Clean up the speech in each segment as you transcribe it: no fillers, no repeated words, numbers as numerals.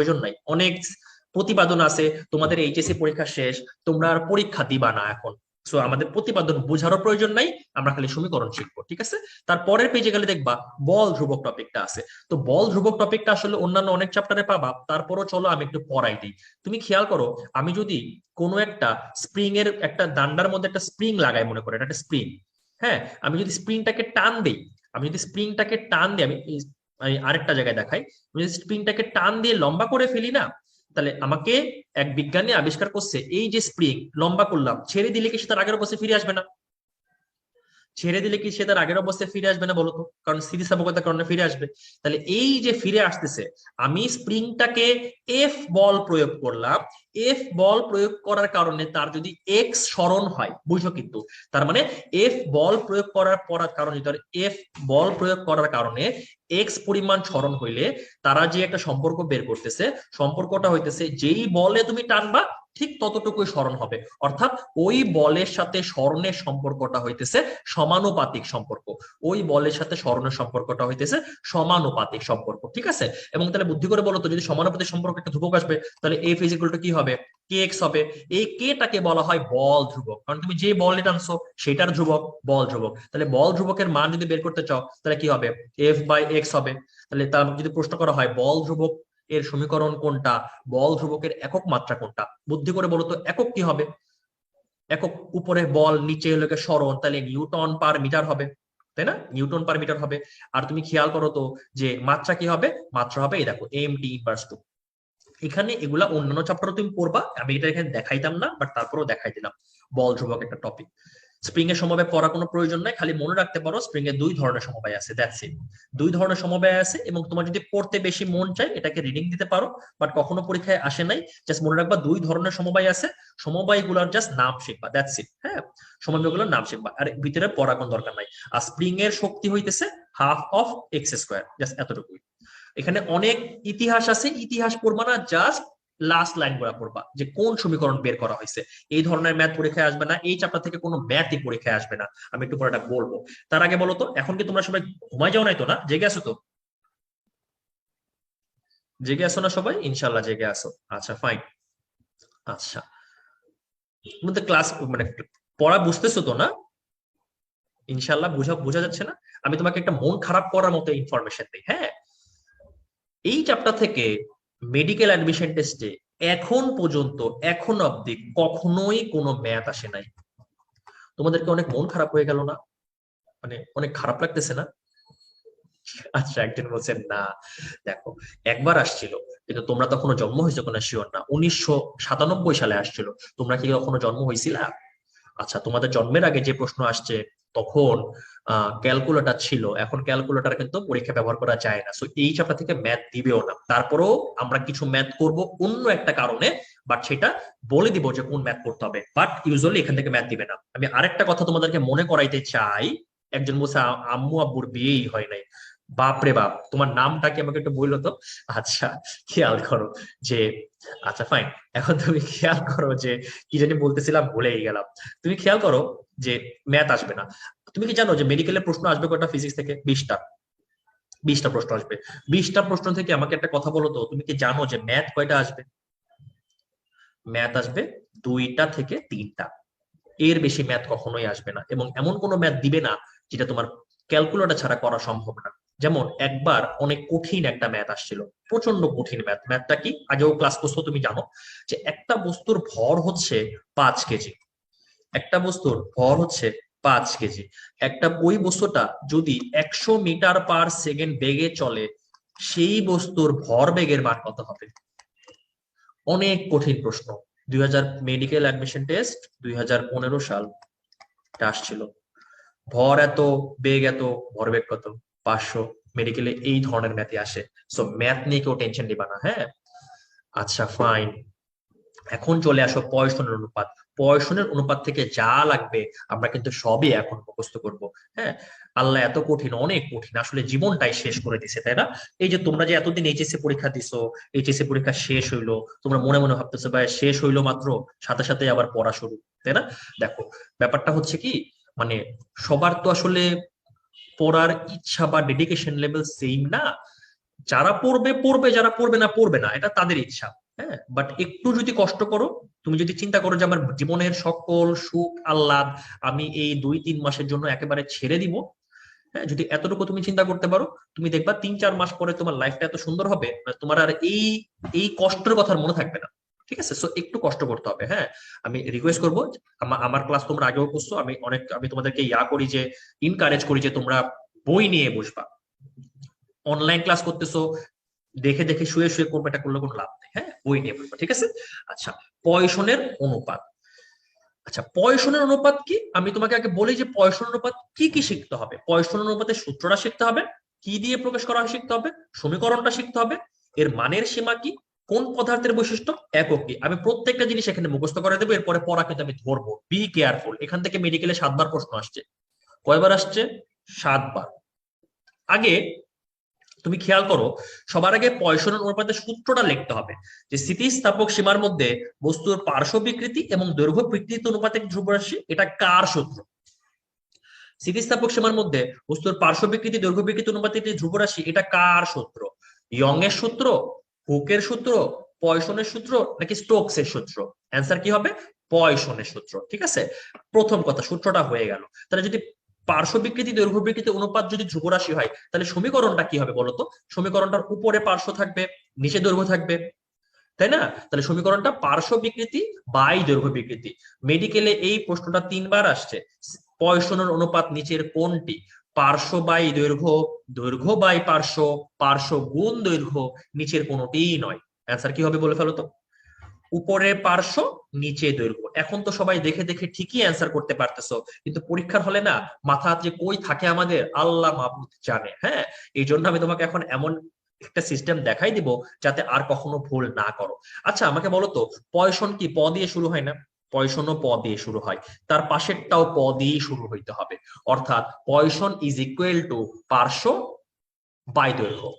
প্রয়োজন নাই। অনেক প্রতিপাদন আছে, তোমাদের এইচএসসি পরীক্ষা শেষ, তোমরা আর পরীক্ষা দিবা না এখন, সো আমাদের প্রতিপাদন বোঝারও প্রয়োজন নাই, আমরা খালি সমীকরণ শিখবো, ঠিক আছে। তারপরের পেজে গেলে দেখবা বল ধ্রুবক টপিকটা আছে। তো বল ধ্রুবক টপিকটা আসলে অন্যান্য অনেক চ্যাপ্টারে পাবা, তারপরও চলো আমি একটু পড়াই দিই। তুমি খেয়াল করো, আমি যদি কোনো একটা স্প্রিং এর একটা দান্ডার মধ্যে একটা স্প্রিং লাগাই, মনে করো এটা একটা স্প্রিং, হ্যাঁ, আমি যদি স্প্রিংটাকে টান দিই, আমি আরেকটা জায়গায় দেখাই, আমি যদি স্প্রিংটাকে টান দিয়ে লম্বা করে ফেলি না, তাহলে আমাকে এক বিজ্ঞানী আবিষ্কার করছে এই যে স্প্রিং লম্বা করলাম, ছেড়ে দিলে কি সে তার আগের অবস্থায় ফিরে আসবে না? ছেড়ে দিলে কি সে তার আগের অবস্থায় ফিরে আসবে না বলতো? কারণ স্থিতিস্থাপকতার কারণে ফিরে আসবে। তাহলে এই যে ফিরে আসতেছে, আমি স্প্রিংটাকে এফ বল প্রয়োগ করলাম, এফ বল প্রয়োগ করার কারণে তার যদি এক্স সরণ হয়, বুঝো কিন্তু, তার মানে এফ বল প্রয়োগ করার কারণে, এফ বল প্রয়োগ করার কারণে এক্স পরিমাণ সরণ হইলে তারা যে একটা সম্পর্ক বের করতেছে, সম্পর্কটা হইতেছে যেই বলে তুমি টানবা ঠিক ততটুকুই সরণ হবে, অর্থাৎ ওই বলের সাথে সরণের সম্পর্কটা হইতেছে সমানুপাতিক সম্পর্ক, ওই বলের সাথে সরণের সম্পর্কটা হইতেছে সমানুপাতিক সম্পর্ক, ঠিক আছে। এবং তাহলে বুদ্ধি করে বলো তো, যদি সমানুপাতিক সম্পর্ক একটা ধ্রুবক আসবে, তাহলে এফ ইজ ইকুয়াল টু কি হবে? কে এক্স হবে। এই কে টাকে বলা হয় বল ধ্রুবক, কারণ তুমি যে বলটা টানছো সেটার ধ্রুবক বল ধ্রুবক। তাহলে বল ধ্রুবকের মান যদি বের করতে চাও, তাহলে কি হবে? এফ বাই এক্স হবে। তাহলে তার যদি প্রশ্ন করা হয় বল ধ্রুবক এর সমীকরণ কোনটা, বল ধ্রুবকের একক মাত্রা কোনটা, বুদ্ধি করে বলো তো একক কি হবে? একক উপরে বল, নিচে হলো সরণ, তাহলে নিউটন পার মিটার হবে, তাই না? নিউটন পার মিটার হবে। আর তুমি খেয়াল করো তো যে মাত্রা কি হবে? মাত্রা হবে এই দেখো এম টি ইনভার্স টু। এখানে এগুলা অন্যান্য চ্যাপ্টারে তুমি পড়বা, আমি এটা এখানে দেখাইতাম না, বাট তারপরেও দেখাই দিলাম। বল ধ্রুবক একটা টপিক, স্প্রিং এর সমবায় পড়া কোনো প্রয়োজন নাই, খালি মনে রাখতে পারো স্প্রিং এর দুই ধরনের সমবায় আছে, দ্যাটস ইট। দুই ধরনের সমবায় আছে, এবং তোমার যদি পড়তে বেশি মন চায় এটাকে রিডিং দিতে পারো, বাট কখনো পরীক্ষায় আসে নাই। জাস্ট মনে রাখবা দুই ধরনের সমবায় আছে, সমবায় গুলার জাস্ট নাম শিখবা, দ্যাটস ইট। হ্যাঁ, সমবায় গুলোর নাম শিখবা, আর ভিতরে পড়া কোনো দরকার নাই। আর স্প্রিং এর শক্তি হইতেছে half of x square, just এতটুকুই। এখানে অনেক ইতিহাস আছে, ইতিহাস পড়বা না, জাস্ট লাস্ট লাইন গুলা পড়বা যে কোন সমীকরণ বের করা হয়েছে। এই ধরনের ম্যাথ পরীক্ষায় আসবে না, এই চ্যাপ্টার থেকে কোনো ম্যাথই পরীক্ষায় আসবে না, আমি একটু পরে এটা বলবো। তার আগে বলো তো, এখন কি তোমরা সবাই ঘুমাই যাও নাই তো? না, জেগে আছো তো? জেগে আছো না সবাই? ইনশাল্লাহ জেগে আছো, আচ্ছা ফাইন। আচ্ছা, তোমাদের ক্লাস মানে পড়া বুঝতেছো তো? না, ইনশাল্লাহ বোঝা বোঝা যাচ্ছে না? আমি তোমাকে একটা মন খারাপ করার মতো ইনফরমেশন দিই, হ্যাঁ। এই চ্যাপ্টার থেকে মেডিকেল অ্যাডমিশন টেস্টে এখন পর্যন্ত, এখন অব্দি কখনোই কোনো ম্যাথ আসে নাই। তোমাদেরকে অনেক মন খারাপ হয়ে গেল না? মানে অনেক খারাপ লাগতেছে না? আচ্ছা, একজন বলছেন না, দেখো একবার আসছিল, কিন্তু তোমরা তখনো জন্ম হয়েছে কোনো শিওর না, 1997 সালে আসছিল। তোমরা কি কখনো জন্ম হয়েছিলা? আচ্ছা, তোমাদের জন্মের আগে যে প্রশ্ন আসছে তখন ক্যালকুলেটর ছিল, এখন ক্যালকুলেটর কিন্তু পরীক্ষা ব্যবহার করা যায় না, সো এই চ্যাপ্টার থেকে ম্যাথ দিবেও না। তারপরেও আমরা কিছু ম্যাথ করব অন্য একটা কারণে, বাট সেটা বলে দিব যে কোন ম্যাথ করতে হবে, বাট ইউজুয়ালি এখান থেকে ম্যাথ দিবে না। আমি আরেকটা কথা তোমাদেরকে মনে করাইতে চাই, একজন বলছে আম্মু আব্বুর বিয়েই হয় নাই। বাপ রে বাপ, তোমার নামটা কি আমাকে একটু বললো তো? আচ্ছা, খেয়াল করো যে, আচ্ছা ফাইন, এখন তুমি খেয়াল করো যে কি জানি বলতেছিলাম, ভুলেই গেলাম। তুমি খেয়াল করো যে ম্যাথ আসবে না। তুমি কি জানো যে মেডিকেলের প্রশ্ন আসবে কয়টা ফিজিক্স থেকে? 20টা। 20টা প্রশ্ন আসবে। 20টা প্রশ্ন থেকে আমাকে একটা কথা বলো তো, তুমি কি জানো যে ম্যাথ কয়টা আসবে? ম্যাথ আসবে 2টা থেকে 3টা, এর বেশি ম্যাথ কখনোই আসবে না, এবং এমন কোনো ম্যাথ দিবে না যেটা তোমার ক্যালকুলেটর ছাড়া করা সম্ভব না। যেমন একবার অনেক কঠিন একটা ম্যাথ আসছিল, প্রচন্ড কঠিন ম্যাথ। ম্যাথটা কি, আগেও ক্লাস করছো তুমি জানো, যে একটা বস্তুর ভর হচ্ছে 5 কেজি। একটা বস্তুর ভর হচ্ছে 5 কেজি। ওই বস্তুটা যদি 100 মিটার পার সেকেন্ড বেগে চলে, সেই বস্তুর ভর বেগের মান কত হবে? অনেক কঠিন প্রশ্ন। মেডিকেল অ্যাডমিশন টেস্ট 2015 সাল আসছিল। ভর এত, বেগ এত, ভরবেগ কত, 500। মেডিকেলে এই ধরনের ম্যাথই আসে, সো ম্যাথ নিয়ে কেউ টেনশন নিবা না, হ্যাঁ। আচ্ছা ফাইন, এখন চলে আসো পয়সনের অনুপাত। পয়সনের অনুপাত থেকে যা লাগবে আমরা কিন্তু সবই এখন মুখস্থ করব, হ্যাঁ। আল্লাহ এত কঠিন, অনেক কঠিন, আসলে জীবনটাই শেষ করে দিছে, তাই না? এই যে তোমরা যে এতদিন এইচএসসি পরীক্ষা দিছো, এইচএসসি পরীক্ষা শেষ হইলো, তোমরা মনে মনে ভাবতেছো ভাই শেষ হইলো মাত্র, সাথে সাথে আবার পড়া শুরু, তাই না? দেখো, ব্যাপারটা হচ্ছে কি, মানে সবার তো আসলে পড়ার ইচ্ছা বা ডেডিকেশন লেভেল সেম না। যারা পড়বে পড়বে, যারা পড়বে না পড়বে না, এটা তাদের ইচ্ছা। হ্যাঁ, বাট একটু যদি কষ্ট করো, তুমি যদি চিন্তা করো যে আমার জীবনের সকল সুখ আহ্লাদ আমি এই 2-3 মাসের জন্য একেবারে ছেড়ে দিব, হ্যাঁ, যদি এতটুকু তুমি চিন্তা করতে পারো, তুমি দেখবা 3-4 মাস পরে তোমার লাইফটা এত সুন্দর হবে, তোমার আর এই এই কষ্টের কথা আর মনে থাকবে না। ঠিক আছে, সো একটু কষ্ট করতে হবে। হ্যাঁ, আমি রিকোয়েস্ট করবো, আমার ক্লাস তোমরা আগেও করছো, আমি তোমাদেরকে করি যে ইনকারেজ করি যে তোমরা বই নিয়ে বসবা। অনলাইন ক্লাস করতেছো, দেখে দেখে শুয়ে শুয়ে করবে, এটা করলে কোনো লাভ নেই। হ্যাঁ, বই নিয়ে পড়বে। ঠিক আছে। আচ্ছা, পয়সনের অনুপাত। আচ্ছা, পয়সনের অনুপাত কি, আমি তোমাকে আগে বলি যে পয়সন অনুপাত কি কি শিখতে হবে। পয়সন অনুপাতের সূত্রটা শিখতে হবে, কি দিয়ে প্রকাশ করা হয় শিখতে হবে, সমীকরণটা শিখতে হবে, এর মানের সীমা কি, কোন পদার্থের বৈশিষ্ট্য, একক কি। আমি প্রত্যেকটা জিনিস এখানে মুখস্থ করে দেবো, এরপরে পড়া কিন্তু আমি ধরবো। বি কেয়ারফুল, এখান থেকে মেডিকেলে 7 বার প্রশ্ন আসছে। কয়বার আসছে? 7 বার। আগে তুমি খেয়াল করো, সবার আগে পয়সনের অনুপাতের সূত্রটা লিখতে হবে, যে স্থিতিস্থাপক সীমার মধ্যে বস্তুর পার্শ্ব বিকৃতি এবং দৈর্ঘ্য বিকৃতি অনুপাতের ধ্রুবরাশি, এটা কার সূত্র? স্থিতিস্থাপক সীমার মধ্যে বস্তুর পার্শ্ব বিকৃতি দৈর্ঘ্য বিকৃতি অনুপাতের ধ্রুবরাশি, এটা কার সূত্র? ইয়ং এর সূত্র, হুকের সূত্র, পয়সনের সূত্র, নাকি স্টোকস এর সূত্র? অ্যান্সার কি হবে? পয়সনের সূত্র। ঠিক আছে, প্রথম কথা সূত্রটা হয়ে গেল। তাহলে যদি পার্শ্ব বিকৃতি দৈর্ঘ্য বিকৃতি অনুপাত যদি ধ্রুবরাশি হয়, তাহলে সমীকরণটা কি হবে বলতো? সমীকরণটার উপরে পার্শ্ব থাকবে, নিচে দৈর্ঘ্য থাকবে, তাই না? তাহলে সমীকরণটা পার্শ্ব বিকৃতি বাই দৈর্ঘ্য বিকৃতি। মেডিকেলে এই প্রশ্নটা 3 বার আসছে। পয়সনের অনুপাত নিচের কোনটি? পার্শ্ব বাই দৈর্ঘ্য, দৈর্ঘ্য বাই পার্শ্ব, পার্শ্ব গুণ দৈর্ঘ্য, নিচের কোনোটিই নয়। অ্যান্সার কি হবে বলে ফেলো তো? উপরে পার্শ্ব, নিচে দৈর্ঘ্য। এখন তো সবাই দেখে দেখে ঠিকই অ্যান্সার করতে পারতেছো, কিন্তু পরীক্ষার হলে না মাথা যে কই থাকে আমাদের আল্লাহ মাহবুব জানে। হ্যাঁ, এই জন্য আমি তোমাকে এখন এমন একটা সিস্টেম দেখাই দিব যাতে আর কখনো ভুল না করো। আচ্ছা, আমাকে বলো তো, পয়সন কি প দিয়ে শুরু হয় না? পয়সনও প দিয়ে শুরু হয়, তার পাশেরটাও প দিয়ে শুরু হইতে হবে। অর্থাৎ পয়সন ইজ ইকুয়াল টু পার্শ্ব বাই দৈর্ঘ্য।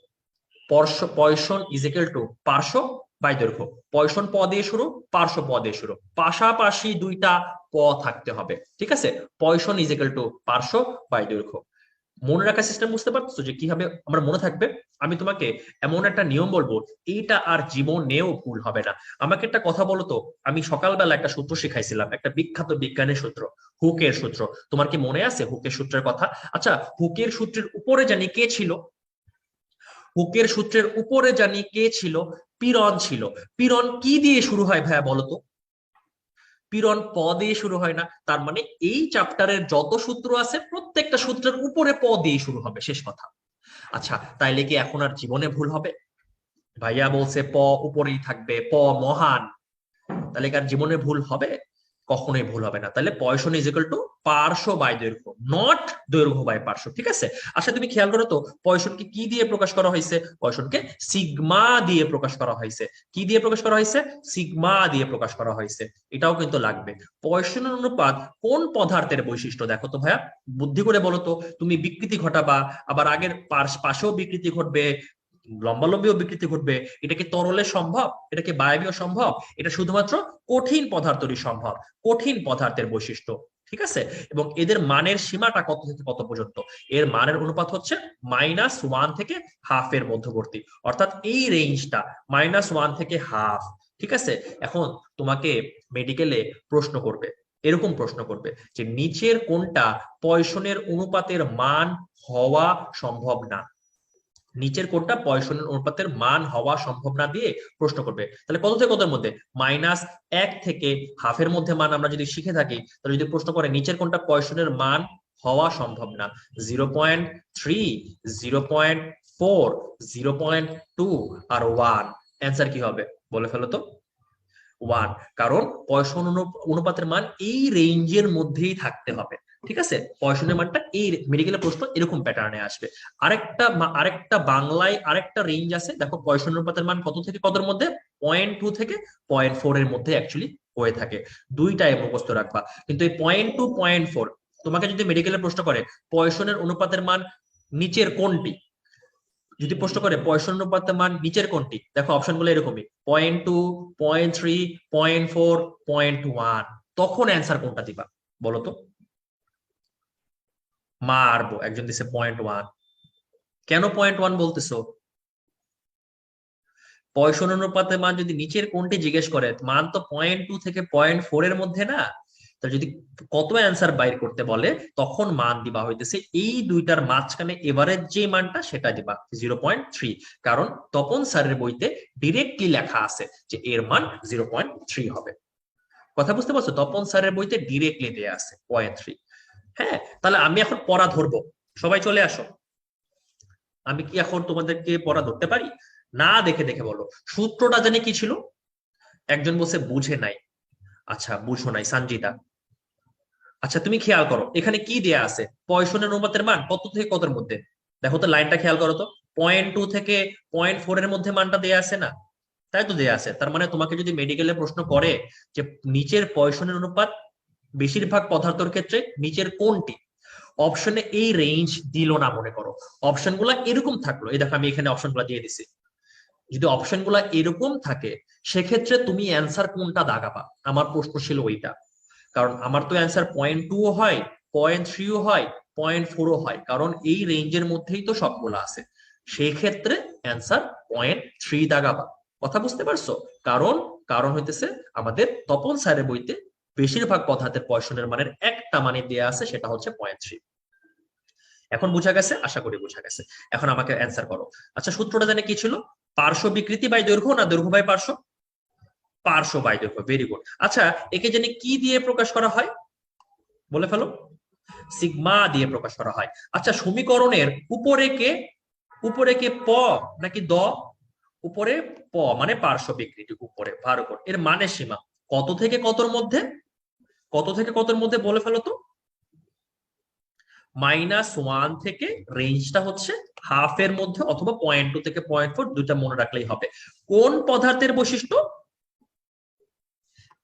পয়সন ইজ ইকুয়াল টু পার্শ্ব বাই দৈর্ঘ্য। পয়সন প দিয়ে শুরু, পার্শ্ব প দিয়ে শুরু, পাশাপাশি দুইটা প থাকতে হবে। ঠিক আছে, পয়সন ইজ ইকুয়াল টু পার্শ্ব বাই দৈর্ঘ্য। মনে রাখার সিস্টেম বুঝতে পারছো যে কিভাবে আমরা মনে থাকবে? আমি তোমাকে এমন একটা নিয়ম বলবো, এইটা আর জীবনেও ভুল হবে না। আমাকে একটা কথা বলো তো, আমি সকালবেলা একটা সূত্র শিখাইছিলাম, একটা বিখ্যাত বিজ্ঞানের সূত্র, হুকের সূত্র। তোমার কি মনে আছে হুকের সূত্রের কথা? আচ্ছা, হুকের সূত্রের উপরে জানি কে ছিল? হুকের সূত্রের উপরে জানি কে ছিল? পীড়ন ছিল। পীড়ন কি দিয়ে শুরু হয় ভাইয়া বলতো? পীড়ন প দিয়ে শুরু হয় না? তার মানে এই চ্যাপ্টারের যত সূত্র আছে প্রত্যেকটা সূত্রের উপরে প দিয়ে শুরু হবে, শেষ কথা। আচ্ছা, তাইলে কি এখন আর জীবনে ভুল হবে? ভাইয়া বলছে প উপরেই থাকবে, প মহান, তাহলে কি আর জীবনে ভুল হবে? কখনোই ভুল হবে না। তাহলে পয়সন ইজ ইকুয়াল টু পার্শ্ব বাই দৈর্ঘ্য, নট দৈর্ঘ্য বাই পার্শ্ব। ঠিক আছে। আচ্ছা, তুমি খেয়াল করো তো, পয়সনকে কি দিয়ে প্রকাশ করা হয়েছে? পয়সনকে সিগমা দিয়ে প্রকাশ করা হয়েছে। কি দিয়ে প্রকাশ করা হয়েছে? সিগমা দিয়ে প্রকাশ করা হয়েছে। এটাও কিন্তু লাগবে। পয়সনের অনুপাত কোন পদার্থের বৈশিষ্ট্য দেখো তো ভাইয়া, বুদ্ধি করে বলো তো। তুমি বিকৃতি ঘটাবা, আবার আগের পাশেও বিকৃতি ঘটবে, লম্বালম্বিও বিকৃতি ঘটবে। এটা কি তরলে সম্ভব? এটা কি বায়বীয় সম্ভব? এটা শুধুমাত্র কঠিন পদার্থেরই সম্ভব, কঠিন পদার্থের বৈশিষ্ট্য। ঠিক আছে। এবং এদের মানের সীমাটা কত থেকে কত পর্যন্ত? এর মানের অনুপাত হচ্ছে -1 থেকে হাফ এর মধ্যবর্তী, অর্থাৎ এই রেঞ্জটা -1 থেকে হাফ। ঠিক আছে। এখন তোমাকে মেডিকেলে প্রশ্ন করবে, এরকম প্রশ্ন করবে যে নিচের কোনটা পয়সনের অনুপাতের মান হওয়া সম্ভব না? নিচের কোনটা পয়সনের অনুপাতের মান হওয়া সম্ভব না দিয়ে প্রশ্ন করবে। তাহলে কত থেকে কতের মধ্যে? -1 থেকে হাফের মধ্যে মান আমরা যদি শিখে থাকি, তাহলে যদি প্রশ্ন করে নিচের কোনটা পয়সনের মান হওয়া সম্ভব না, 0.3, 0.4, 0.2 আর 1, অ্যান্সার কি হবে বলে ফেলো তো? 1। কারণ পয়সন অনুপাতের মান এই রেঞ্জের মধ্যেই থাকতে হবে। ঠিক আছে, পয়সনের মানটা এই মেডিকেলের প্রশ্ন এরকম প্যাটার্নে আসবে। আরেকটা বাংলায় আরেকটা রেঞ্জ আছে, দেখো পয়সন অনুপাতের মান কত থেকে কতর মধ্যে? 0.2 থেকে 0.4 এর মধ্যে অ্যাকচুয়ালি হয়ে থাকে। দুইটাই মুখস্থ রাখবা। কিন্তু এই 0.2, 0.4 তোমাকে যদি মেডিকেলের প্রশ্ন করে পয়সনের অনুপাতের মান নিচের কোনটি, যদি প্রশ্ন করে পয়সন অনুপাতের মান নিচের কোনটি, দেখো অপশন গুলো এরকমই, 0.2, 0.3, 0.4, 0.1, তখন অ্যান্সার কোনটা দিবা বলতো? মারবো, একজন দিছে 0.1। কেন 0.1 বলতেছো? পয়সন অনুপাতের মান যদি নিচের কোনটি জিজ্ঞেস করে, মান তো 0.2 থেকে 0.4 এর মধ্যে না, তা যদি কত অ্যান্সার বাইর করতে বলে তখন মান দিবা হইতেছে এই দুইটার মাঝখানে এভারেজ যে মানটা সেটা দিবা 0.3, কারণ তপন স্যারের বইতে ডিরেক্টলি লেখা আছে যে এর মান 0.3 হবে। কথা বুঝতে পারছো? তপন স্যারের বইতে ডিরেক্টলি দেয়া আছে 0.3। হ্যাঁ, তাহলে আমি এখন পড়া ধরবো, সবাই চলে আসো। আমি কি এখন তোমাদেরকে পড়া ধরতে পারি? না দেখে দেখে বলো। সূত্রটা জানি কি ছিল? একজন বলছে বুঝে নাই। আচ্ছা, বুঝো নাই সঞ্জিতা। আচ্ছা, তুমি খেয়াল করো এখানে কি দেয়া আছে, পয়সনের অনুপাতের মান কত থেকে কতর মধ্যে। দেখো তো লাইনটা খেয়াল করো তো, 0.2 থেকে 0.4 এর মধ্যে মানটা দেয়া আছে না? তাই তো দেয়া আছে। তার মানে তোমাকে যদি মেডিকেলে প্রশ্ন করে যে নিচের পয়সনের অনুপাত বেশিরভাগ পদার্থের ক্ষেত্রে নিচের কোনটি, অপশনে এই রেঞ্জ দিল না মনে করো, অপশন গুলা এরকম থাকলো, এই দেখো আমি এখানে অপশন গুলা দিয়ে দিছি। যদি অপশন গুলা এরকম থাকে সেক্ষেত্রে তুমি অ্যান্সার কোনটা দাগাবা, আমার প্রশ্ন ছিল ওইটা। কারণ আমার তো অ্যান্সার 0.2 হয়, 0.3 হয়, 0.4 হয়, কারণ এই রেঞ্জের মধ্যেই তো সবগুলো আছে। সেই ক্ষেত্রে অ্যান্সার 0.3 দাগাবা। কথা বুঝতে পারছো? কারণ কারণ হইতেছে আমাদের তপন স্যারের বইতে বেশিরভাগ পদার্থের পয়সনের মানের একটা মানে দেয়া আছে, সেটা হচ্ছে 0.3। এখন বোঝা গেছে? আশা করি বোঝা গেছে। এখন আমাকে অ্যান্সার করো। আচ্ছা, সূত্রটা জানে কি ছিল? পার্শ্ব বিকৃতি বাই দৈর্ঘ্য, না দৈর্ঘ্য বাই পার্শ্ব? পার্শ্ব বাই দৈর্ঘ্য, ভেরি গুড। আচ্ছা, একে জানি কি দিয়ে প্রকাশ করা হয়, বলে ফেলো। সিগমা দিয়ে প্রকাশ করা হয়। আচ্ছা, সমীকরণের উপরে কে প নাকি দ? উপরে প মানে পার্শ্ব বিকৃতি, উপরে ভার উপর। এর মানে সীমা কত থেকে কতর মধ্যে? কত থেকে কতর মধ্যে বলে ফেলো তো। -1 থেকে, রেঞ্জটা হচ্ছে হাফ এর মধ্যে, অথবা 0.2 থেকে 0.4, দুইটা মনে রাখলেই হবে। কোন পদার্থের বৈশিষ্ট্য?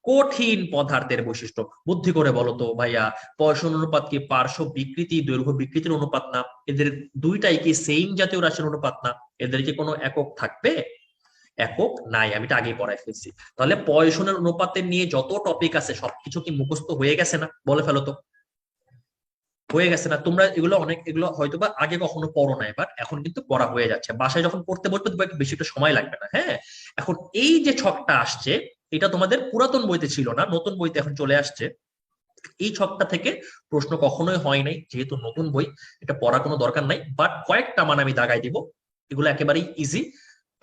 কঠিন পদার্থের বৈশিষ্ট্য। বুদ্ধি করে বলো তো ভাইয়া, পয়সন অনুপাত কি পার্শ্ব বিকৃতি দৈর্ঘ্য বিকৃতির অনুপাত না? এদের দুইটাই কি সেম জাতীয় রাশির অনুপাত না? এদের কি কোনো একক থাকবে? একক নাই, আমি এটা আগেই পড়াই ফেলছি। তাহলে পয়সনের অনুপাতের নিয়ে যত টপিক আছে সবকিছু কি মুখস্থ হয়ে গেছে না? বলে ফেলো তো। হয়ে গেছে না? তোমরা এগুলো অনেক, এগুলো হয়তোবা আগে কখনো পড়ো না, এবার এখন কিন্তু পড়া হয়ে যাচ্ছে। বাসায় যখন পড়তে বসবে তোমাকে বেশি একটা সময় লাগবে না। হ্যাঁ, এখন এই যে ছকটা আসছে, এটা তোমাদের পুরাতন বইতে ছিল না, নতুন বইতে এখন চলে আসছে। এই ছকটা থেকে প্রশ্ন কখনোই হয় নাই, যেহেতু নতুন বই, এটা পড়ার কোনো দরকার নাই। বাট কয়েকটা মান আমি দাগাই দিব, এগুলো একেবারেই ইজি।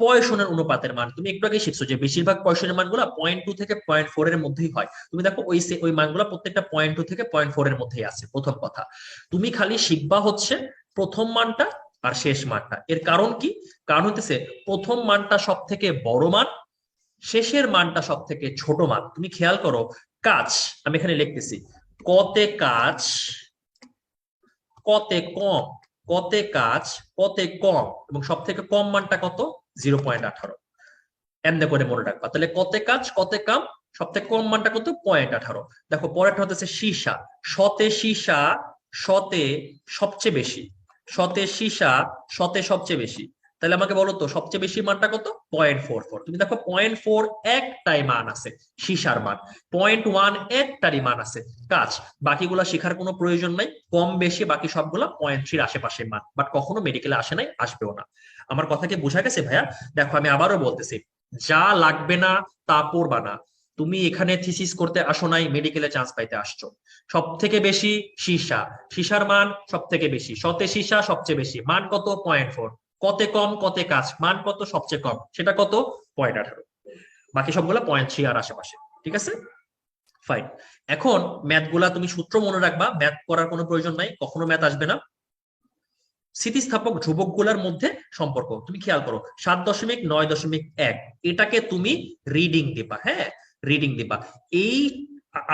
পয়সনের অনুপাতের মান তুমি একটু আগে শিখছো যে বেশিরভাগ পয়সনের মানগুলো 0.2 থেকে 0.4 এর মধ্যেই হয়। তুমি দেখো ওই মানগুলো প্রত্যেকটা 0.2 থেকে 0.4 এর মধ্যেই আছে। প্রথম কথা, তুমি খালি শিখবা হচ্ছে প্রথম মানটা আর শেষ মানটা। এর কারণ কি? কারণ হইতেছে প্রথম মানটা সব থেকে বড় মান, শেষের মানটা সব থেকে ছোট মান। তুমি খেয়াল করো, কাজ আমি এখানে লিখতেছি, কতে কাজ কতে কম, কতে কাজ কতে কম, এবং সব থেকে কম মানটা কত? 0.18। এমনি করে মনে রাখবা। তাহলে কতে কাজ কতে কাম, সব থেকে কম মানটা কত? 0.18। দেখো পরেরটা হচ্ছে সীসা, শতে সীসা শতে সবচেয়ে বেশি, শতে সীসা শতে সবচেয়ে বেশি। তাহলে আমাকে বলো তো সবচেয়ে বেশি মানটা কত? 0.44। তুমি দেখো 0.4 একটাই মান আছে সীসার মান, 0.1 একটারই মান আছে কাজ। বাকিগুলা শেখার কোনো প্রয়োজন নাই, কম বেশি বাকি সবগুলা 0.3 আশেপাশে মান, বাট কখনো মেডিকেলে আসে নাই, আসবেও না। আমার কথা কি বোঝা গেছে ভাইয়া? দেখো আমি আবারও বলতেছি, যা লাগবে না তা পড়বা না। তুমি এখানে থিসিস করতে আসো নাই, মেডিকেলে চান্স পাইতে আসছো। সব থেকে বেশি সীসা, সীসার মান সব থেকে বেশি, শতে সীসা সবচেয়ে বেশি, মান কত? 0.4। কতে কম কতে কাজ, মান কত? সবচেয়ে কম, সেটা কত? 0.18। বাকি সবগুলা 0.3 আর আশেপাশে। ঠিক আছে, ফাইন। এখন ম্যাথ গুলা তুমি সূত্র মনে রাখবা, ম্যাথ করার কোনো প্রয়োজন নাই, কখনো ম্যাথ আসবে না। স্থিতিস্থাপক ধ্রুবক গুলার মধ্যে সম্পর্ক তুমি খেয়াল করো, 7.9.1, এটাকে তুমি রিডিং দিবা। হ্যাঁ, রিডিং দিবা। এই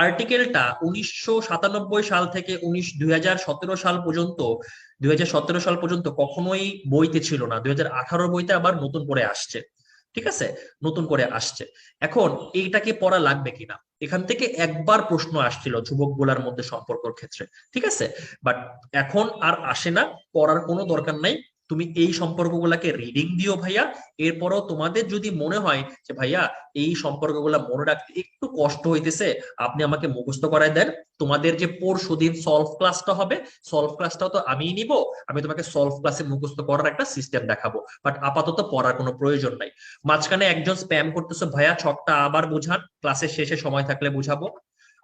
আর্টিকেলটা 1997 সাল থেকে 2017 সাল পর্যন্ত, 2017 সাল পর্যন্ত কখনোই বইতে ছিল না, 2018 বইতে আবার নতুন করে আসছে। ঠিক আছে, নতুন করে আসছে। এখন এইটাকে পড়া লাগবে কিনা, এখান থেকে একবার প্রশ্ন আসছিল ধ্রুবক গুলার মধ্যে সম্পর্কের ক্ষেত্রে। ঠিক আছে, বাট এখন আর আসে না, পড়ার কোনো দরকার নাই। তুমি এই সম্পর্কগুলাকে রিডিং দিও ভাইয়া। এরপরও তোমাদের যদি মনে হয় যে ভাইয়া এই সম্পর্কগুলা মনে রাখতে একটু কষ্ট হইতেছে, আপনি আমাকে মুখস্থ করায় দেন। তোমাদের যে পরশুদিন সলভ ক্লাসটা হবে, সলভ ক্লাসটাও তো আমিই নিব, আমি তোমাকে সলভ ক্লাসে মুখস্থ করার একটা সিস্টেম দেখাবো। বাট আপাতত পড়ার কোনো প্রয়োজন নাই। মাঝখানে একজন স্প্যাম করতেছো, ভাইয়া ছকটা আবার বুঝান, ক্লাসের শেষে সময় থাকলে বুঝাবো।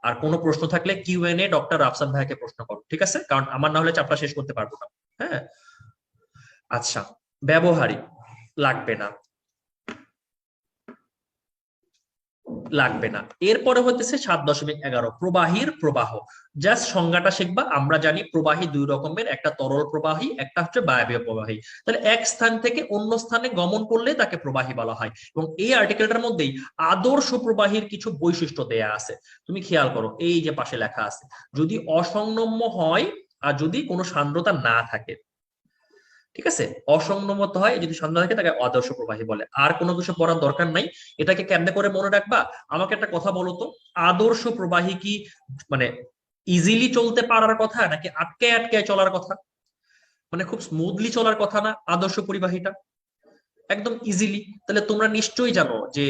আর কোনো প্রশ্ন থাকলে কিউএনএ ডক্টর রাফসান ভাইকে প্রশ্ন করো, ঠিক আছে? কারণ আমার না হলে চাপটা শেষ করতে পারবো না। হ্যাঁ, আচ্ছা, ব্যবহারিক লাগবে না, লাগবে না। এরপরে হতেছে 7.11 প্রবাহীর প্রবাহ। জাস্ট সংজ্ঞাটা শিখবা। আমরা জানি প্রবাহী দুই রকমের, একটা তরল প্রবাহী, একটা হচ্ছে বায়বীয় প্রবাহী। তাহলে এক স্থান থেকে অন্য স্থানে গমন করলে তাকে প্রবাহী বলা হয়। এবং এই আর্টিকেলটার মধ্যেই আদর্শ প্রবাহীর কিছু বৈশিষ্ট্য দেয়া আছে। তুমি খেয়াল করো, এই যে পাশে লেখা আছে, যদি অসংনম্য হয় আর যদি কোনো সান্দ্রতা না থাকে, ঠিক আছে, অসংনমত হয় যদি সন্ধ্যা থাকে তাকে আদর্শ প্রবাহী বলে। আর কোনো কিছু পড়ার দরকার নাই। এটাকে কেমনে করে মনে রাখবা? আমাকে একটা কথা বলো তো, আদর্শ প্রবাহী কি মানে ইজিলি চলতে পারার কথা নাকি আটকে আটকে চলার কথা? মানে খুব স্মুথলি চলার কথা না আদর্শ পরিবাহীটা? একদম ইজিলি। তাহলে তোমরা নিশ্চয়ই জানো যে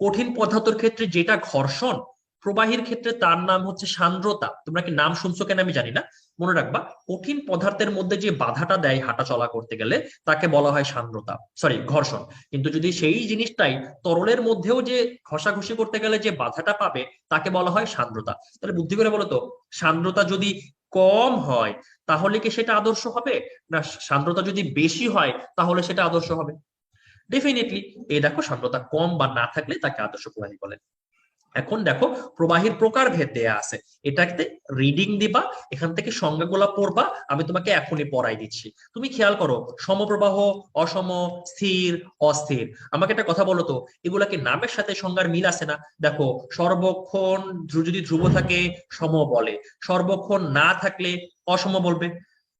কঠিন পদার্থের ক্ষেত্রে যেটা ঘর্ষণ, প্রবাহীর ক্ষেত্রে তার নাম হচ্ছে সান্দ্রতা। তোমরা কি নাম শুনছো কেন আমি জানি না, মনে রাখবা কঠিন পদার্থের মধ্যে যে বাধাটা দেয় হাঁটা চলা করতে গেলে তাকে বলা হয় সান্দ্রতা, সরি ঘর্ষণ। কিন্তু যদি সেই জিনিসটাই তরলের মধ্যেও যে ঘষাঘষি করতে গেলে যে বাধাটা পাবে তাকে বলা হয় সান্দ্রতা। তাহলে বুদ্ধি করে বলো তো, সান্দ্রতা যদি কম হয় তাহলে কি সেটা আদর্শ হবে, না সান্দ্রতা যদি বেশি হয় তাহলে সেটা আদর্শ হবে? ডেফিনেটলি এই দেখো, সান্দ্রতা কম বা না থাকলে তাকে আদর্শ প্রবাহী বলে। এখন দেখো প্রবাহীর প্রকারভেদ দেয়া আছে, এটাতে রিডিং দিবা, এখান থেকে সংজ্ঞাগুলা পড়বা, আমি তোমাকে এখনই পড়াই দিচ্ছি। তুমি খেয়াল করো, সমপ্রবাহ, অসম, স্থির, অস্থির। আমাকে একটা কথা বলো তো, এগুলা কি নামের সাথে সংজ্ঞার মিল আছে না? দেখো, সর্বক্ষণ যদি ধ্রুব থাকে সম বলে, সর্বক্ষণ না থাকলে অসম বলবে।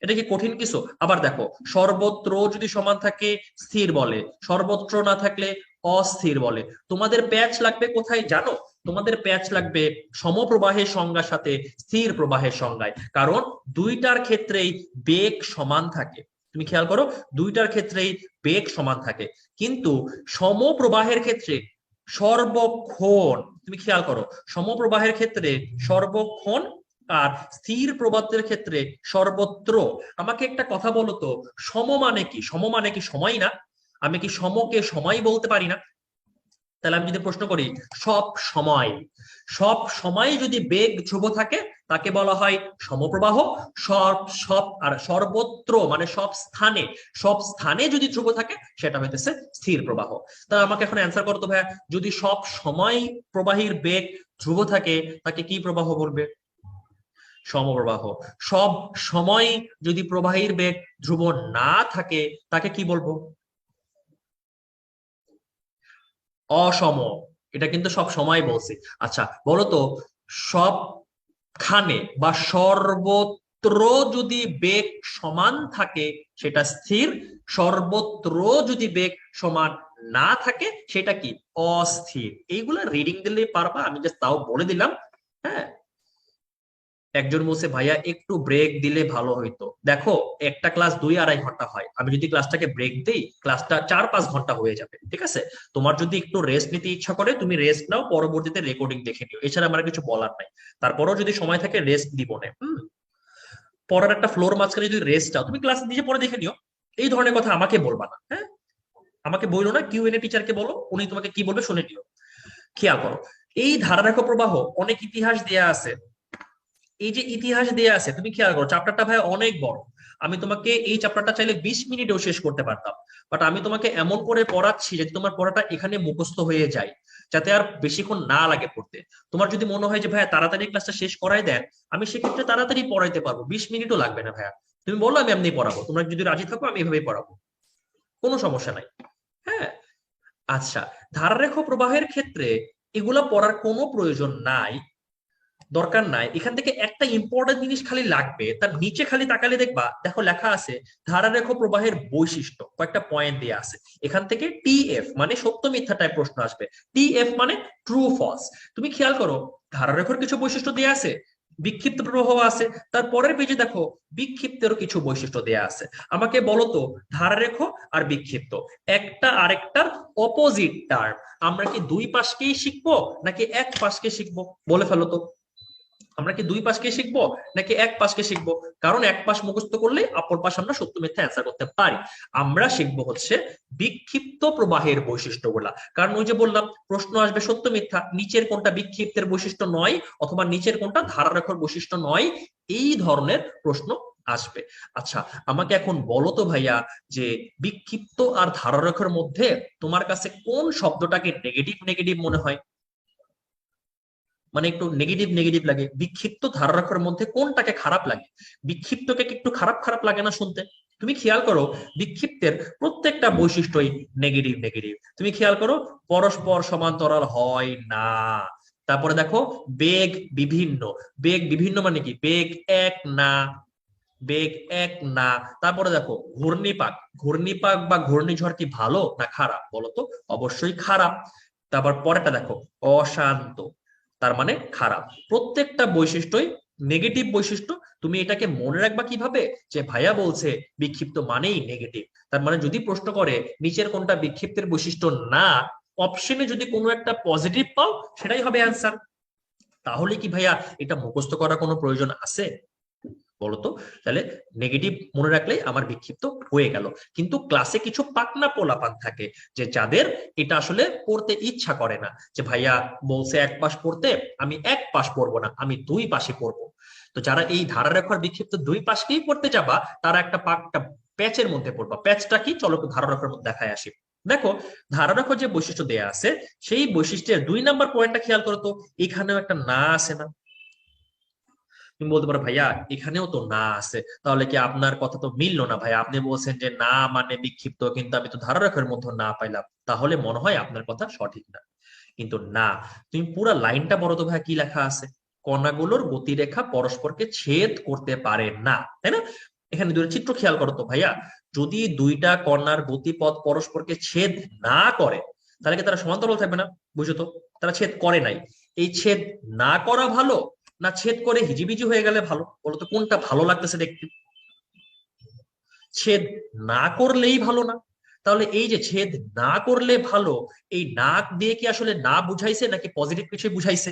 এটা কি কঠিন কিছু? আবার দেখো, সর্বত্র যদি সমান থাকে স্থির বলে, সর্বত্র না থাকলে অস্থির বলে। তোমাদের প্যাচ লাগবে কোথায় জানো? তোমাদের প্যাচ লাগবে সমপ্রবাহের সংজ্ঞার সাথে স্থির প্রবাহের সংজ্ঞায়। কারণ দুইটার ক্ষেত্রেই বেগ সমান থাকে। তুমি খেয়াল করো, দুইটার ক্ষেত্রেই বেগ সমান থাকে। কিন্তু সমপ্রবাহের ক্ষেত্রে সর্বক্ষণ, তুমি খেয়াল করো, সমপ্রবাহের ক্ষেত্রে সর্বক্ষণ আর স্থির প্রবাহের ক্ষেত্রে সর্বত্র। আমাকে একটা কথা বলো তো, সম মানে কি? সম মানে কি সময় না? আমি কি সমকে সময় বলতে পারি না? তাহলে আমি যদি প্রশ্ন করি, সব সময়, সব সময় যদি বেগ ধ্রুব থাকে তাকে বলা হয় সমপ্রবাহ। সব সব আর সর্বত্র মানে সব স্থানে, সব স্থানে যদি ধ্রুব থাকে সেটা হইতেছে স্থির প্রবাহ। তা আমাকে এখন অ্যান্সার করতে ভাইয়া, যদি সব সময় প্রবাহীর বেগ ধ্রুব থাকে তাকে কি প্রবাহ বলবে? সমপ্রবাহ। সব সময় যদি প্রবাহীর বেগ ধ্রুব না থাকে তাকে কি বলবো? অসম। এটা কিন্তু সব সময় বলছি। আচ্ছা বলো তো, সবখানে বা সর্বত্র যদি বেগ সমান থাকে সেটা স্থির, সর্বত্র যদি বেগ সমান না থাকে সেটা কি? অস্থির। এইগুলা রিডিং দিলে পারবা, আমি জাস্ট তাও বলে দিলাম। হ্যাঁ, একজন বলছে ভাইয়া একটু ব্রেক দিলে ভালো হইতো। দেখো, একটা ক্লাস 2-2.5 ঘন্টা হয়, আমি যদি ক্লাসটাকে ব্রেক দিই ক্লাসটা 4-5 ঘন্টা হয়ে যাবে, ঠিক আছে? তোমার যদি একটু রেস্ট নিতে ইচ্ছা করে তুমি রেস্ট নাও, পরবর্তীতে রেকর্ডিং দেখে নিও, এছাড়া আমার কিছু বলার নাই। তারপরও যদি সময় থাকে রেস্ট দিব না। পড়ার একটা ফ্লোর মাঝখানে যদি রেস্ট চাও তুমি ক্লাস নিজে পড়ে দেখে নিও। এই ধরনের কথা আমাকে বলবা না, হ্যাঁ? আমাকে বইলো না, কিউএনএ টিচারকে বলো, উনি তোমাকে কি বলবে শুনে নিও। খেয়াল করো, এই ধারারেখ প্রবাহ অনেক ইতিহাস দেয়া আছে। এই যে ইতিহাস দেয়া আছে তুমি খেয়াল করো, চ্যাপ্টারটা ভাই অনেক বড়। আমি তোমাকে এই চ্যাপ্টারটা চাইলে 20 মিনিটেও শেষ করতে পারতাম। বাট আমি তোমাকে এমন করে পড়াচ্ছি যে তোমার পড়াটা এখানে মুখস্থ হয়ে যায়, যাতে আর বেশিক্ষণ না লাগে পড়তে। তোমার যদি মনে হয় যে ভাইয়া তাড়াতাড়ি ক্লাসটা শেষ করাই দেন, আমি সেক্ষেত্রে তাড়াতাড়ি পড়াইতে পারবো, 20 মিনিটও লাগবে না ভাইয়া। তুমি বললো আমি এমনি পড়াবো, তোমরা যদি রাজি থাকো আমি এভাবেই পড়াবো, কোনো সমস্যা নাই। হ্যাঁ, আচ্ছা, ধারারেখ প্রবাহের ক্ষেত্রে এগুলা পড়ার কোনো প্রয়োজন নাই, দরকার নাই। এখান থেকে একটা ইম্পর্টেন্ট জিনিস খালি লাগবে, তার নিচে খালি তাকালে দেখবা, দেখো লেখা আছে ধারারেখ প্রবাহের বৈশিষ্ট্য, কয়েকটা পয়েন্ট দিয়ে আছে। এখান থেকে টিএফ মানে সত্য মিথ্যা টাইপ প্রশ্ন আসবে, টিএফ মানে ট্রু ফলস। তুমি খেয়াল করো, ধারারেখর কিছু বৈশিষ্ট্য দিয়ে আছে, বিক্ষিপ্ত প্রবাহ আছে। তার পরের পেজে দেখো বিক্ষিপ্তেরও কিছু বৈশিষ্ট্য দেয়া আছে। আমাকে বলো তো ধারারেখ আর বিক্ষিপ্ত একটা আরেকটার অপোজিট টার্ম, আমরা কি দুই পাশকেই শিখবো নাকি এক পাশকে শিখবো? বলে ফেলো তো, আমরা কি দুই পাশকে শিখবো নাকি এক পাশকে শিখবো? কারণ এক পাশ মুখস্থ করলে অপর পাশ আমরা সত্য মিথ্যা অ্যান্সার করতে পারি। আমরা শিখবো হচ্ছে বিক্ষিপ্ত প্রবাহের বৈশিষ্ট্যগুলা। কারণ ওই যে বললাম প্রশ্ন আসবে সত্য মিথ্যা, নিচের কোনটা বিক্ষিপ্তের বৈশিষ্ট্য নয় অথবা নিচের কোনটা ধারারেখার বৈশিষ্ট্য নয়, এই ধরনের প্রশ্ন আসবে। আচ্ছা আমাকে এখন বলো তো ভাইয়া, যে বিক্ষিপ্ত আর ধারারেখার মধ্যে তোমার কাছে কোন শব্দটাকে নেগেটিভ নেগেটিভ মনে হয়? মানে একটু নেগেটিভ নেগেটিভ লাগে। বিক্ষিপ্ত ধারারেখার মধ্যে কোনটাকে খারাপ লাগে? বিক্ষিপ্তকে একটু খারাপ খারাপ লাগে না শুনতে? তুমি খেয়াল করো বিক্ষিপ্তের প্রত্যেকটা বৈশিষ্ট্যই নেগেটিভ নেগেটিভ। তুমি খেয়াল করো পরস্পর সমান্তরাল হয় না। তারপরে দেখো বেগ বিভিন্ন। বেগ বিভিন্ন মানে কি? বেগ এক না, বেগ এক না। তারপরে দেখো ঘূর্ণিপাক। ঘূর্ণিপাক বা ঘূর্ণিঝড় কি ভালো না খারাপ বলতো? অবশ্যই খারাপ। তারপর পরেরটা দেখো অশান্ত, তার মানে খারাপ। প্রত্যেকটা বৈশিষ্ট্যই নেগেটিভ বৈশিষ্ট্য। তুমি এটাকে মনে রাখবা কিভাবে? যে ভাইয়া বলছে বিক্ষিপ্ত মানেই নেগেটিভ, তার মানে যদি প্রশ্ন করে নিচের কোনটা বিক্ষিপ্তের বৈশিষ্ট্য না, অপশনে যদি কোনো একটা পজিটিভ পাও সেটাই হবে অ্যান্সার। তাহলে কি ভাইয়া এটা মুখস্থ করার কোনো প্রয়োজন আছে বলতো? তাহলে নেগেটিভ মনে রাখলেই আমার বিক্ষিপ্ত হয়ে গেল। কিন্তু ক্লাসে কিছু পাকনা পোলাপান থাকে যে যাদের এটা আসলে পড়তে ইচ্ছা করে না, যে ভাইয়া বলছে এক পাশ পড়তে, আমি এক পাশ পড়বো না, আমি দুই পাশে পড়বো। তো যারা এই ধারারেখার বিক্ষিপ্ত দুই পাশকেই পড়তে যাবা তারা একটা পাকটা প্যাচের মধ্যে পড়বা। প্যাচটা কি চলো একটু ধারারেখার মধ্যে দেখায় আসি। দেখো ধারারেখার যে বৈশিষ্ট্য দেয়া আছে সেই বৈশিষ্ট্যের 2 নম্বর পয়েন্টটা খেয়াল করো তো, এখানেও একটা না আছে না? তুমি বলতে পারো ভাইয়া এখানেও তো না আছে, তাহলে কি আপনার কথা তো মিললো না ভাইয়া, আপনি বলছেন যে না মানে বিক্ষিপ্ত কিন্তু আমি তো ধারারেখার মধ্যে না পাইলাম, তাহলে মনে হয় আপনার কথা সঠিক না। কিন্তু না, তুমি পুরো লাইনটা বলো তো ভাইয়া কি লেখা আছে? কণাগুলোর গতিরেখা পরস্পরকে ছেদ করতে পারে না, তাই না? এখানে দুটো চিত্র খেয়াল করো তো ভাইয়া, যদি দুইটা কণার গতিপথ পরস্পরকে ছেদ না করে তাহলে কি তারা সমান্তরাল থাকবে না? বুঝো তো, তারা ছেদ করে নাই। এই ছেদ না করা ভালো না ছেদ করে হিজিবিজি হয়ে গেলে ভালো? বলতো কোনটা ভালো লাগতেছে দেখতে? ছেদ না করলেই ভালো না? তাহলে এই যে ছেদ না করলে ভালো, এই নাক দিয়ে কি আসলে না বুঝাইছে নাকি পজিটিভ কিছু বুঝাইছে?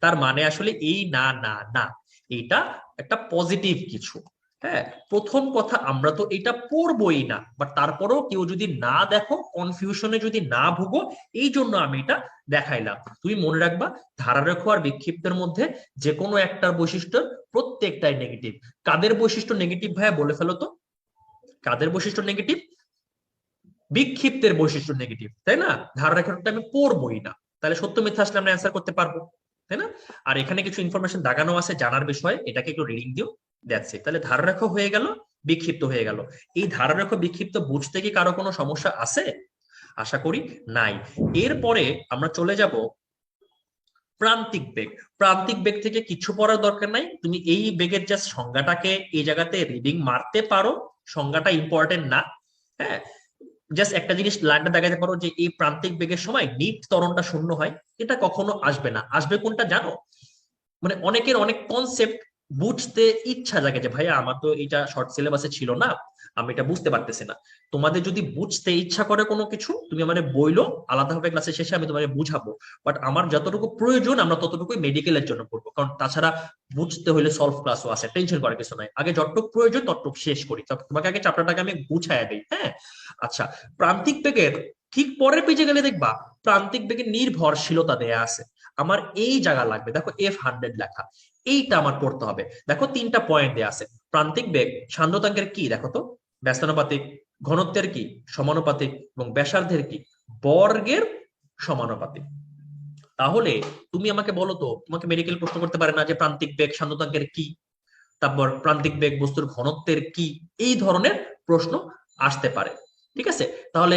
তার মানে আসলে এই না না না, এটা একটা পজিটিভ কিছু। হ্যাঁ, প্রথম কথা আমরা তো এটা পড়বই না, বাট তারপরেও কেউ যদি না দেখো, কনফিউশনে যদি না ভুগো, এই জন্য আমি এটা দেখাইলাম। তুমি মনে রাখবা ধারারেখ আর বিক্ষিপ্তের মধ্যে যে কোনো একটার বৈশিষ্ট্য প্রত্যেকটাই নেগেটিভ। কাদের বৈশিষ্ট্য নেগেটিভ ভাইয়া বলে ফেলো তো? কাদের বৈশিষ্ট্য নেগেটিভ? বিক্ষিপ্তের বৈশিষ্ট্য নেগেটিভ, তাই না? ধারারেখাটা আমি পড়বই না, তাহলে সত্য মিথ্যা আসলে আমরা অ্যান্সার করতে পারবো, তাই না? আর এখানে কিছু ইনফরমেশন দাগানো আছে জানার বিষয়ে, এটাকে একটু রিডিং দিও। That's it. তাহলে ধারারেখা হয়ে গেল, বিক্ষিপ্ত হয়ে গেল। এই ধারারেখা বিক্ষিপ্ত বুঝতে কি কারো কোনো সমস্যা আছে? আশা করি নাই। এরপরে আমরা চলে যাব প্রান্তিক বেগ। প্রান্তিক বেগ থেকে কিছু পড়ার দরকার নাই, তুমি এই বেগের জাস্ট সংজ্ঞাটাকে এই জায়গাতে রিডিং মারতে পারো, সংজ্ঞাটা ইম্পর্টেন্ট না। হ্যাঁ, জাস্ট একটা জিনিস লাইনটা দেখাতে পারো যে এই প্রান্তিক বেগের সময় নিট ত্বরণটা শূন্য হয়। এটা কখনো আসবে না। আসবে কোনটা জানো? মানে অনেকের অনেক কনসেপ্ট বুঝতে ইচ্ছা জাগে যে ভাইয়া আমার তো এটা শর্ট সিলেবাসে ছিল না, আমি এটা বুঝতে পারতেছি না। তোমাদের যদি বুঝতে ইচ্ছা করে কোনো কিছু তুমি মানে বইলো, আলাদাভাবে ক্লাসের শেষে আমি তোমাকে বুঝাবো। বাট আমার যতটুকু প্রয়োজন আমরা ততটুকুই মেডিকেলের জন্য করবো, কারণ তাছাড়া বুঝতে হলে সলভ ক্লাসও আছে, টেনশন করার কিছু নাই। আগে যতটুকু প্রয়োজন ততটুকু শেষ করি, তোমাকে আগে চ্যাপ্টারটাকে আমি গুছাইয়া দিই। হ্যাঁ, আচ্ছা, প্রান্তিক বেগের ঠিক পরের পেজে গেলে দেখবা প্রান্তিক বেগের নির্ভরশীলতা দেয়া আছে। আমার এই জায়গা লাগবে, দেখো F100 লেখা, এইটা আমার পড়তে হবে। দেখো 3টা পয়েন্ট দেয়া আছে। প্রান্তিক বেগ সান্দ্রতাঙ্কের কি দেখো তো? ব্যস্তানুপাতিক। ঘনত্বের কি? সমানুপাতিক। এবং ব্যাসার্ধের কি? বর্গের সমানুপাতিক। তাহলে তুমি আমাকে বলো তো, তোমাকে মেডিকেল প্রশ্ন করতে পারে না যে প্রান্তিক বেগ সান্দ্রতাঙ্কের কি, তারপর প্রান্তিক বেগ বস্তুর ঘনত্বের কি, এই ধরনের প্রশ্ন আসতে পারে। ঠিক আছে? তাহলে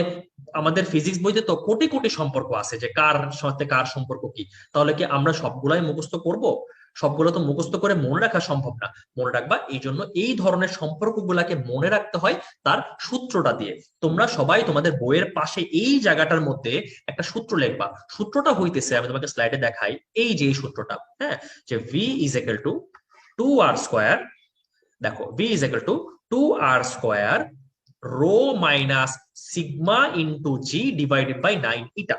আমাদের ফিজিক্স বইতে তো কোটি কোটি সম্পর্ক আছে, যে কার সাথে কার সম্পর্ক কি। তাহলে কি আমরা সবগুলাই মুখস্থ করব? সবগুলো তো মুখস্থ করে মনে রাখা সম্ভব না। মনে রাখবা, এই জন্য এই ধরনের সম্পর্কগুলাকে মনে রাখতে হয় তার সূত্রটা দিয়ে। তোমরা সবাই তোমাদের বইয়ের পাশে এই জায়গাটার মধ্যে একটা সূত্র লিখবা। সূত্রটা হইতেছে, আমি তোমাকে স্লাইডে দেখাই, এই যে এই সূত্রটা, হ্যাঁ, যে V is equal to 2r square, দেখো V is equal to 2r square rho minus sigma into g divided by 9 eta.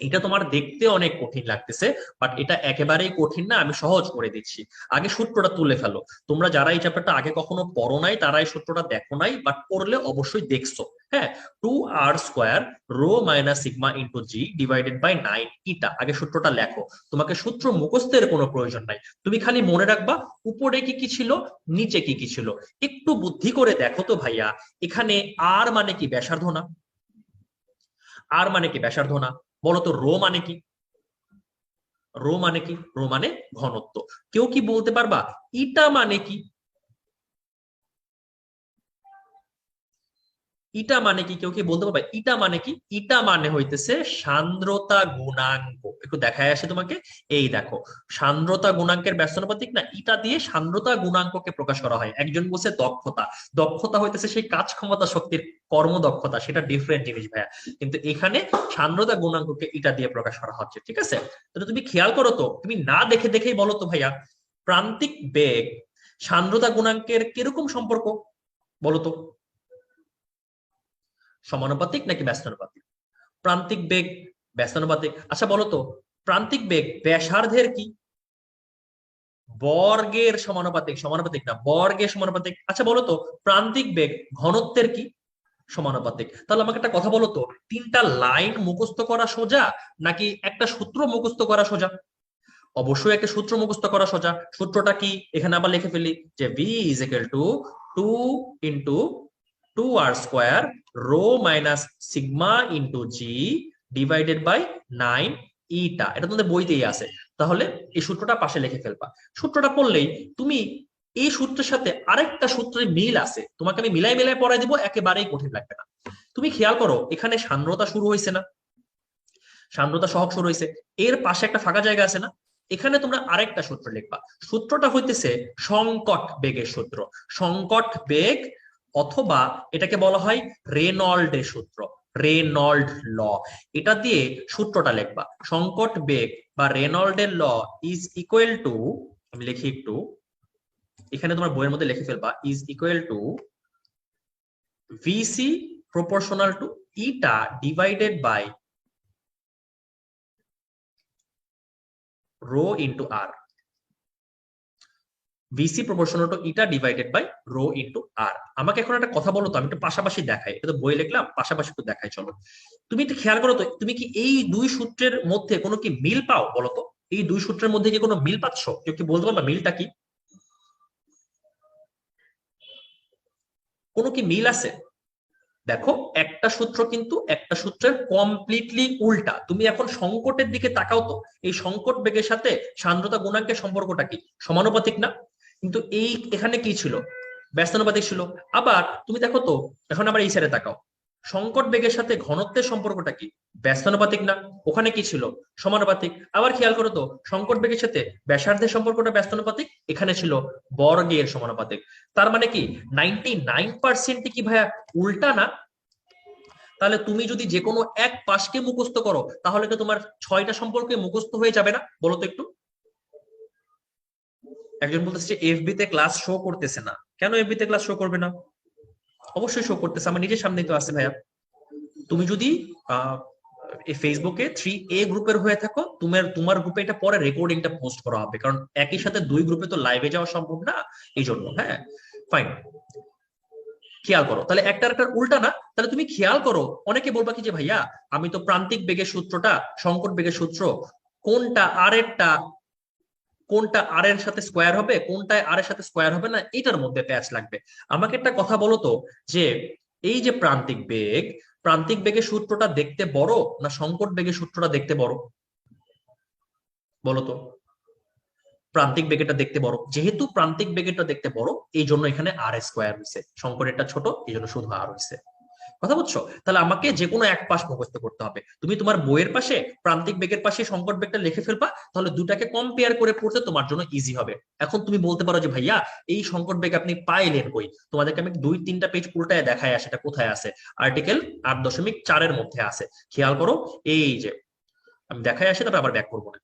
এটা তোমার দেখতে অনেক কঠিন লাগতেছে, বাট এটা একেবারেই কঠিন না, আমি সহজ করে দিচ্ছি। আগে সূত্রটা তুলে ফেলো। তোমরা যারা এই চ্যাপ্টারটা আগে কখনো পড়ো নাই, তারা এই সূত্রটা দেখো নাই, বাট পড়লে অবশ্যই দেখছো। হ্যাঁ, 2r square rho minus sigma into g divided by 9 eta. আগে সূত্রটা লেখো। তোমাকে সূত্র মুখস্থের কোনো প্রয়োজন নাই, তুমি খালি মনে রাখবা উপরে কি কি ছিল, নিচে কি কি ছিল। একটু বুদ্ধি করে দেখো তো ভাইয়া, এখানে আর মানে কি, ব্যাসার্ধ না? আর মানে কি, ব্যাসার্ধ না? বলতো রো মানে কি? রো মানে কি? রো মানে ঘনত্ব। কেউ কি বলতে পারবা ইটা মানে কি? ইটা মানে কি? কেউ কি বলতে পারবে ইটা মানে কি? ইটা মানে হইতেছে সান্দ্রতা গুণাঙ্ক। একটু দেখায় আসে তোমাকে। এই দেখো, সান্দ্রতা গুণাঙ্কের ব্যস্তানুপাতিক না, ইটা দিয়ে সান্দ্রতা গুণাঙ্ককে প্রকাশ করা হয়। একজন বলছে দক্ষতা, দক্ষতা হইতেছে সেই কাজ ক্ষমতা শক্তির কর্মদক্ষতা, সেটা ডিফারেন্ট জিনিস ভাইয়া। কিন্তু এখানে সান্দ্রতা গুণাঙ্ককে ইটা দিয়ে প্রকাশ করা হচ্ছে, ঠিক আছে? তো তুমি খেয়াল করো তো, তুমি না দেখে দেখেই বলো তো ভাইয়া, প্রান্তিক বেগ সান্দ্রতা গুণাঙ্কের কিরকম সম্পর্ক বলো তো? সমানুপাতিক নাকি ব্যস্তানুপাতিক? প্রান্তিক বেগ ব্যস্তানুপাতিক। আচ্ছা বলো তো, প্রান্তিক বেগ ব্যাসার্ধের কি? বর্গের সমানুপাতিক। সমানুপাতিক না, বর্গের সমানুপাতিক। আচ্ছা বলো তো, প্রান্তিক বেগ ঘনত্বের কি? সমানুপাতিক। তাহলে আমাকে একটা কথা বলো তো, তিনটা লাইন মুখস্থ করা সোজা নাকি একটা সূত্র মুখস্থ করা সোজা? অবশ্যই একটা সূত্র মুখস্থ করা সোজা। সূত্রটা কি? এখানে আবার লিখে ফেলি, যে V is equal to 2 into 2r square rho minus sigma into g divided by 9 eta. এটা তোমাদের বইতেই আছে। তাহলে এই সূত্রটা পাশে লিখে ফেলবা। সূত্রটা পড়লেই তুমি এই সূত্রের সাথে আরেকটা সূত্রের মিল আছে, তোমাকে আমি মিলাই মিলাই পড়াই দিব, একেবারেই কঠিন লাগবে না। তুমি খেয়াল করো, এখানে সান্দ্রতা শুরু হয়েছে না? সান্দ্রতা সহগ শুরু হয়েছে, এর পাশে একটা ফাঁকা জায়গা আছে না? এখানে তোমরা আরেকটা সূত্র লিখবা। সূত্রটা হইতেছে সংকট বেগের সূত্র। সংকট বেগ, অথবা এটাকে বলা হয় রেনল্ডের সূত্র, রেনল্ড ল। এটা দিয়ে সূত্রটা লিখবা। সংকট বেগ বা রেনল্ডের ল ইজ ইকুয়াল টু, আমি লিখি একটু, এখানে তোমার বইয়ের মধ্যে লিখে ফেলবা, is equal to V C proportional to eta divided by rho into r. V C proportional to eta divided by rho into r. আমাকে এখন একটা কথা বলো তো, আমি একটু পাশাপাশি দেখাই, এটা তো বই লিখলাম, পাশাপাশি একটু দেখাই চলো। তুমি একটু খেয়াল করো তো, তুমি কি এই দুই সূত্রের মধ্যে কোনো কি মিল পাও বলো তো? এই দুই সূত্রের মধ্যে কি কোনো মিল পাচ্ছ? কেউ কি বলতে পারবা মিলটা কি? কোনো কি মিল আছে? দেখো, একটা সূত্র কিন্তু একটা সূত্রের কমপ্লিটলি উল্টা। তুমি এখন সংকটের দিকে তাকাও তো, এই সংকট বেগের সাথে সান্দ্রতা গুণাঙ্কের সম্পর্কটা কি? সমানুপাতিক না? কিন্তু এই এখানে কি ছিল? ব্যস্তানুপাতিক ছিল। আবার তুমি দেখো তো, এখন আবার এই সাইডে তাকাও, সংকট বেগের সাথে ঘনত্বের সম্পর্কটা কি? ব্যস্তানুপাতিক না? ওখানে কি ছিল? সমানুপাতিক। আবার খেয়াল করো তো, সংকট বেগের সাথে ব্যাসার্ধের সম্পর্কটা ব্যস্তানুপাতিক, এখানে ছিল বর্গের সমানুপাতিক। তার মানে কি 99% কি ভাইয়া উল্টা না? তাহলে তুমি যদি যে কোনো এক পাশকে মুখস্থ করো, তাহলে তো তোমার 6টা সম্পর্কে মুখস্থ হয়ে যাবে না? বলো তো একটু। একজন বলতেছে এফবি তে ক্লাস শো করতেছে না। কেন এফবি তে ক্লাস শো করবে না? অবশ্যই শো করতেছে, আমার নিজের সামনেই তো আছে ভাইয়া। তুমি যদি ফেসবুকে 3A গ্রুপের হয়ে থাকো, তোমার তোমার গ্রুপে এটা পরে রেকর্ডিংটা পোস্ট করা হবে, কারণ একই সাথে দুই গ্রুপে তো লাইভে যাওয়া সম্ভব না, এই জন্য। হ্যাঁ, ফাইন। খেয়াল করো, তাহলে একটা একটা উল্টা না? তাহলে তুমি খেয়াল করো, অনেকে বলবা কি যে ভাইয়া আমি তো প্রান্তিক বেগের সূত্রটা, সংকট বেগের সূত্র, কোনটা আর এরটা, কোনটা আর এর সাথে স্কোয়ার হবে, কোনটায় আর এর সাথে স্কোয়ার হবে না, এটার মধ্যে প্যাচ লাগবে। আমাকে একটা কথা বলো তো, যে এই যে প্রান্তিক বেগ, প্রান্তিক বেগের সূত্রটা দেখতে বড় না সংকট বেগের সূত্রটা দেখতে বড়? বলো তো। প্রান্তিক বেগেরটা দেখতে বড়। যেহেতু প্রান্তিক বেগেরটা দেখতে বড়, এই জন্য এখানে আর স্কোয়ার হয়েছে। সংকটেরটা ছোট, এই জন্য শুধু আর হয়েছে। কথা বুঝছো? তাহলে আমাকে যে কোনো এক পাশ মুখস্থ করতে হবে। তুমি তোমার বইয়ের পাশে প্রান্তিক বেগের পাশে সংকট বেগটা লিখে ফেলবা, তাহলে দুটাকে কম্পেয়ার করে পড়তে তোমার জন্য ইজি হবে। এখন তুমি বলতে পারো যে ভাইয়া এই সংকট বেগ আপনি পাইলেন কই? তোমাদেরকে আমি 2-3টা পেজ উল্টায় দেখায় সেটা কোথায় আছে। আর্টিকেল 8.4 এর মধ্যে আছে, খেয়াল করো। এই যে আমি দেখায় আসি, তারপর আবার ব্যাক করবো না,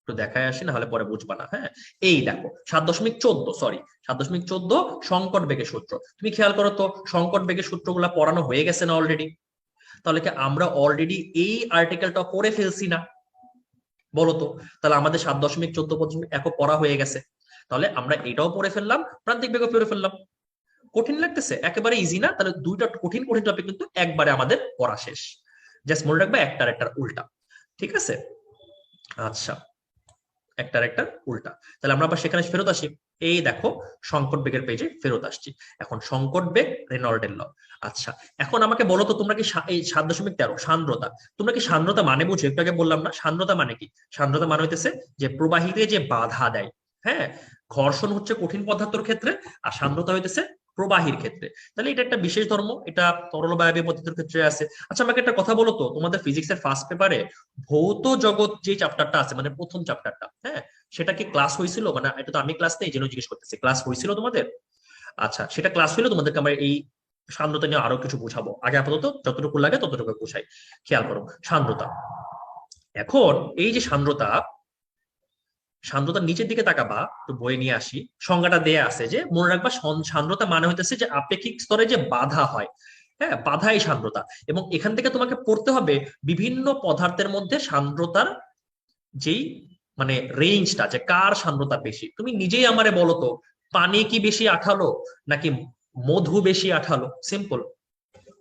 একটু দেখায় আসি, না হলে পরে বুঝবা না। হ্যাঁ, এই দেখো 7.14, সরি 7.14 সংকট বেগের সূত্র। তুমি খেয়াল করো তো, সংকট বেগের সূত্রগুলো পড়ানো হয়ে গেছে না অলরেডি? তাহলে কি আমরা অলরেডি এই আর্টিকেলটা পড়ে ফেলছি না? বলতো। তাহলে আমাদের 7.14 একক পড়া হয়ে গেছে, তাহলে আমরা এটাও পড়ে ফেললাম, প্রান্তিক বেগও পড়ে ফেললাম। কঠিন লাগতেছে? একেবারে ইজি না? তাহলে দুইটা কঠিন কঠিন টপিক কিন্তু একবারে আমাদের পড়া শেষ। জাস্ট মনে রাখবে একটার একটার উল্টা, ঠিক আছে? আচ্ছা, একটার একটা উল্টা। তাহলে আমরা আবার সেখানে ফেরত আসি। এই দেখো সংকট বেগের পেজে ফেরত আসছি। এখন সংকট বেগ, রেনল্ডের ল। আচ্ছা, এখন আমাকে বলো তো তোমরা কি এই 7.13 সান্দ্রতা, তোমরা কি সান্দ্রতা মানে বুঝো? একটু আগে বললাম না সান্দ্রতা মানে কি? সান্দ্রতা মানে হইতেছে যে প্রবাহীতে যে বাধা দেয়। হ্যাঁ, ঘর্ষণ হচ্ছে কঠিন পদার্থের ক্ষেত্রে, আর সান্দ্রতা হইতেছে প্রবাহীর ক্ষেত্রে। তাহলে এটা একটা বিশেষ ধর্ম, এটা তরল বায়বীয় পদার্থের ক্ষেত্রে আছে। আচ্ছা, আমাকে একটা কথা বলো তো, তোমাদের ফিজিক্সের ফার্স্ট পেপারে ভৌত জগৎ যে চ্যাপ্টারটা আছে, মানে প্রথম চ্যাপ্টারটা, হ্যাঁ, সেটা কি ক্লাস হয়েছিল? মানে এটা তো আমি ক্লাস নেই, যেন জিজ্ঞেস করতেছি, ক্লাস হয়েছিল তোমাদের? আচ্ছা, সেটা ক্লাস হইলে তোমাদেরকে আমরা এই সান্দ্রতা নিয়ে আরো কিছু বুঝাবো। আগে আপাতত যতটুকু লাগে ততটুকু বুঝাই। খেয়াল করো সান্দ্রতা। এখন এই যে সান্দ্রতা, সান্দ্রতার নিচের দিকে তাকাবা, তো বয়ে নিয়ে আসি, সংজ্ঞাটা দেয়া আছে যে মনে রাখবা সান্দ্রতা মানে হইতেছে যে আপেক্ষিক স্তরে যে বাধা হয়। হ্যাঁ, বাধাই সান্দ্রতা। এবং এখান থেকে তোমাকে পড়তে হবে বিভিন্ন পদার্থের মধ্যে সান্দ্রতার যেই মানে রেঞ্জটা, যে কার সান্দ্রতা বেশি। তুমি নিজেই আমারে বলো তো, পানি কি বেশি আঠালো নাকি মধু বেশি আঠালো? সিম্পল,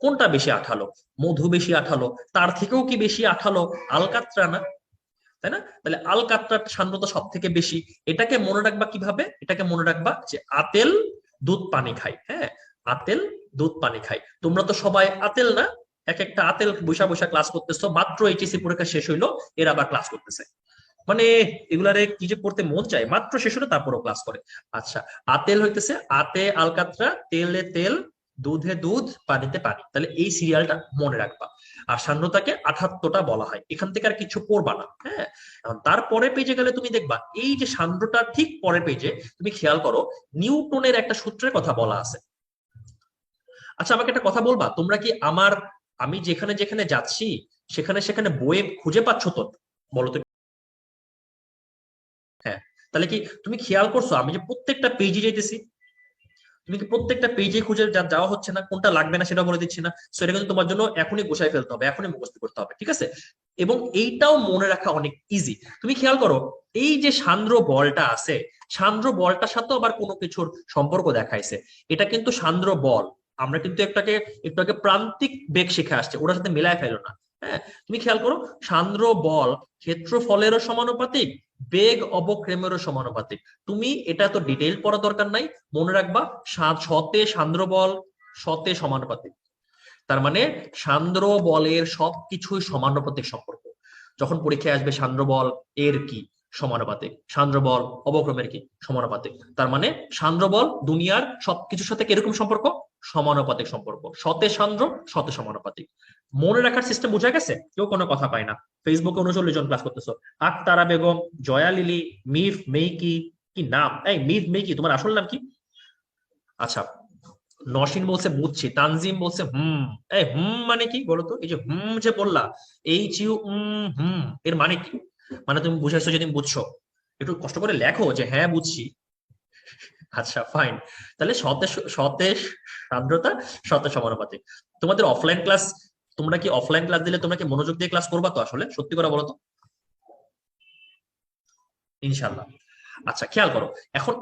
কোনটা বেশি আঠালো? মধু বেশি আঠালো। তার থেকেও কি বেশি আঠালো আলকাত্রা, না? তাই না? তাহলে আলকাত্রার সান্দ্রতা সব থেকে বেশি। এটাকে মনে রাখবা কিভাবে? এটাকে মনে রাখবা যে আতেল দুধ পানি খায়। হ্যাঁ, আতেল দুধ পানি খায়। তোমরা তো সবাই আতেল না? এক একটা আতেল বৈশা বৈশা ক্লাস করতেছো, মাত্র এইচএসসি পরীক্ষা শেষ হইলো, এরা আবার ক্লাস করতেছে। মানে এগুলারে কি যে করতে মন চায়, মাত্র শেষ হলো তারপরও ক্লাস করে। আচ্ছা, আতেল হইতেছে আতে আলকাত্রা, তেলে তেল, দুধে দুধ, পানিতে পানি। তাহলে এই সিরিয়ালটা মনে রাখবা। আর সান্দ্রতাকে 78টা বলা হয়। এখান থেকে আর কিছু পড়বা না। হ্যাঁ, তারপরে পেজে গেলে তুমি দেখবা এই যে সান্দ্রতা ঠিক পরের পেজে তুমি খেয়াল করো, নিউটনের একটা সূত্রের কথা বলা আছে। আচ্ছা, আমাকে একটা কথা বলবা, তোমরা কি আমি যেখানে যেখানে যাচ্ছি সেখানে সেখানে বইয়ে খুঁজে পাচ্ছ তো? বলো তো। হ্যাঁ, তাহলে কি তুমি খেয়াল করছো আমি যে প্রত্যেকটা পেজে যাইতেছি? তুমি কি প্রত্যেকটা পেজে খুঁজে যাওয়া হচ্ছে না? কোনটা লাগবে না সেটা বলে দিচ্ছি না? সো এটা কিন্তু তোমার জন্য এখনই গোছায় ফেলতে হবে, এখনই মুখস্থ করতে হবে, ঠিক আছে? এবং এইটাও মনে রাখা অনেক ইজি। তুমি খেয়াল করো, এই যে সান্দ্র বলটা আছে, সান্দ্র বলটার সাথেও আবার কোনো কিছুর সম্পর্ক দেখাইছে। এটা কিন্তু সান্দ্র বল। আমরা কিন্তু একটু আগে প্রান্তিক বেগ শিখে আসছে, ওটার সাথে মিলায় ফেলো না। হ্যাঁ, তুমি খেয়াল করো, সান্দ্র বল ক্ষেত্রফলেরও সমানুপাতিক, বেগ অবক্রমেরও সমানুপাতিক। তুমি এটা তো ডিটেইল পড়া দরকার নাই, মনে রাখবা শতে সান্দ্র বল শতে সমানুপাতিক। তার মানে সান্দ্র বলের সবকিছুই সমানুপাতিক সম্পর্ক। যখন পরীক্ষায় আসবে সান্দ্র বল এর কি সমানুপাতিক, সান্দ্র বল অবক্রমের কি সমানুপাতিক, তার মানে সান্দ্র বল দুনিয়ার সবকিছুর সাথে কিরকম সম্পর্ক? সমানুপাতিক সম্পর্ক। শতে সান্দ্র, শতে সমানুপাতিক। মনে রাখার সিস্টেম বোঝা গেছে? কেউ কোনো কথা পায় না। ফেসবুকে 39 জন ক্লাস করতেছো। আক্তারা বেগম, জয়া লিলি, মিফ মেইকি, কি নাম? এই মিফ মেইকি তোমার আসল নাম কি? আচ্ছা, নসীন বলছে বুঝছি, তানজিম বলছে হুম। এই হুম মানে কি বলতো? এই যে হুম যে বললা, এইচ ইউ হুম, এর মানে কি? মানে তুমি বুঝাইছো যে তুমি বুঝছো? একটু কষ্ট করে লেখো যে হ্যাঁ বুঝছি। আচ্ছা, ফাইন। তাহলে সতেশ সান্দ্রতা, শত সমানুপাতিক। তোমাদের অফলাইন ক্লাস, তোমরা কি অফলাইন ক্লাস দিলে তোমরা কি মনোযোগ দিয়ে ক্লাস করবা তো? আসলে সত্যি করে বলো তো, ইনশাল্লাহ। আচ্ছা, খেয়াল করো, এখন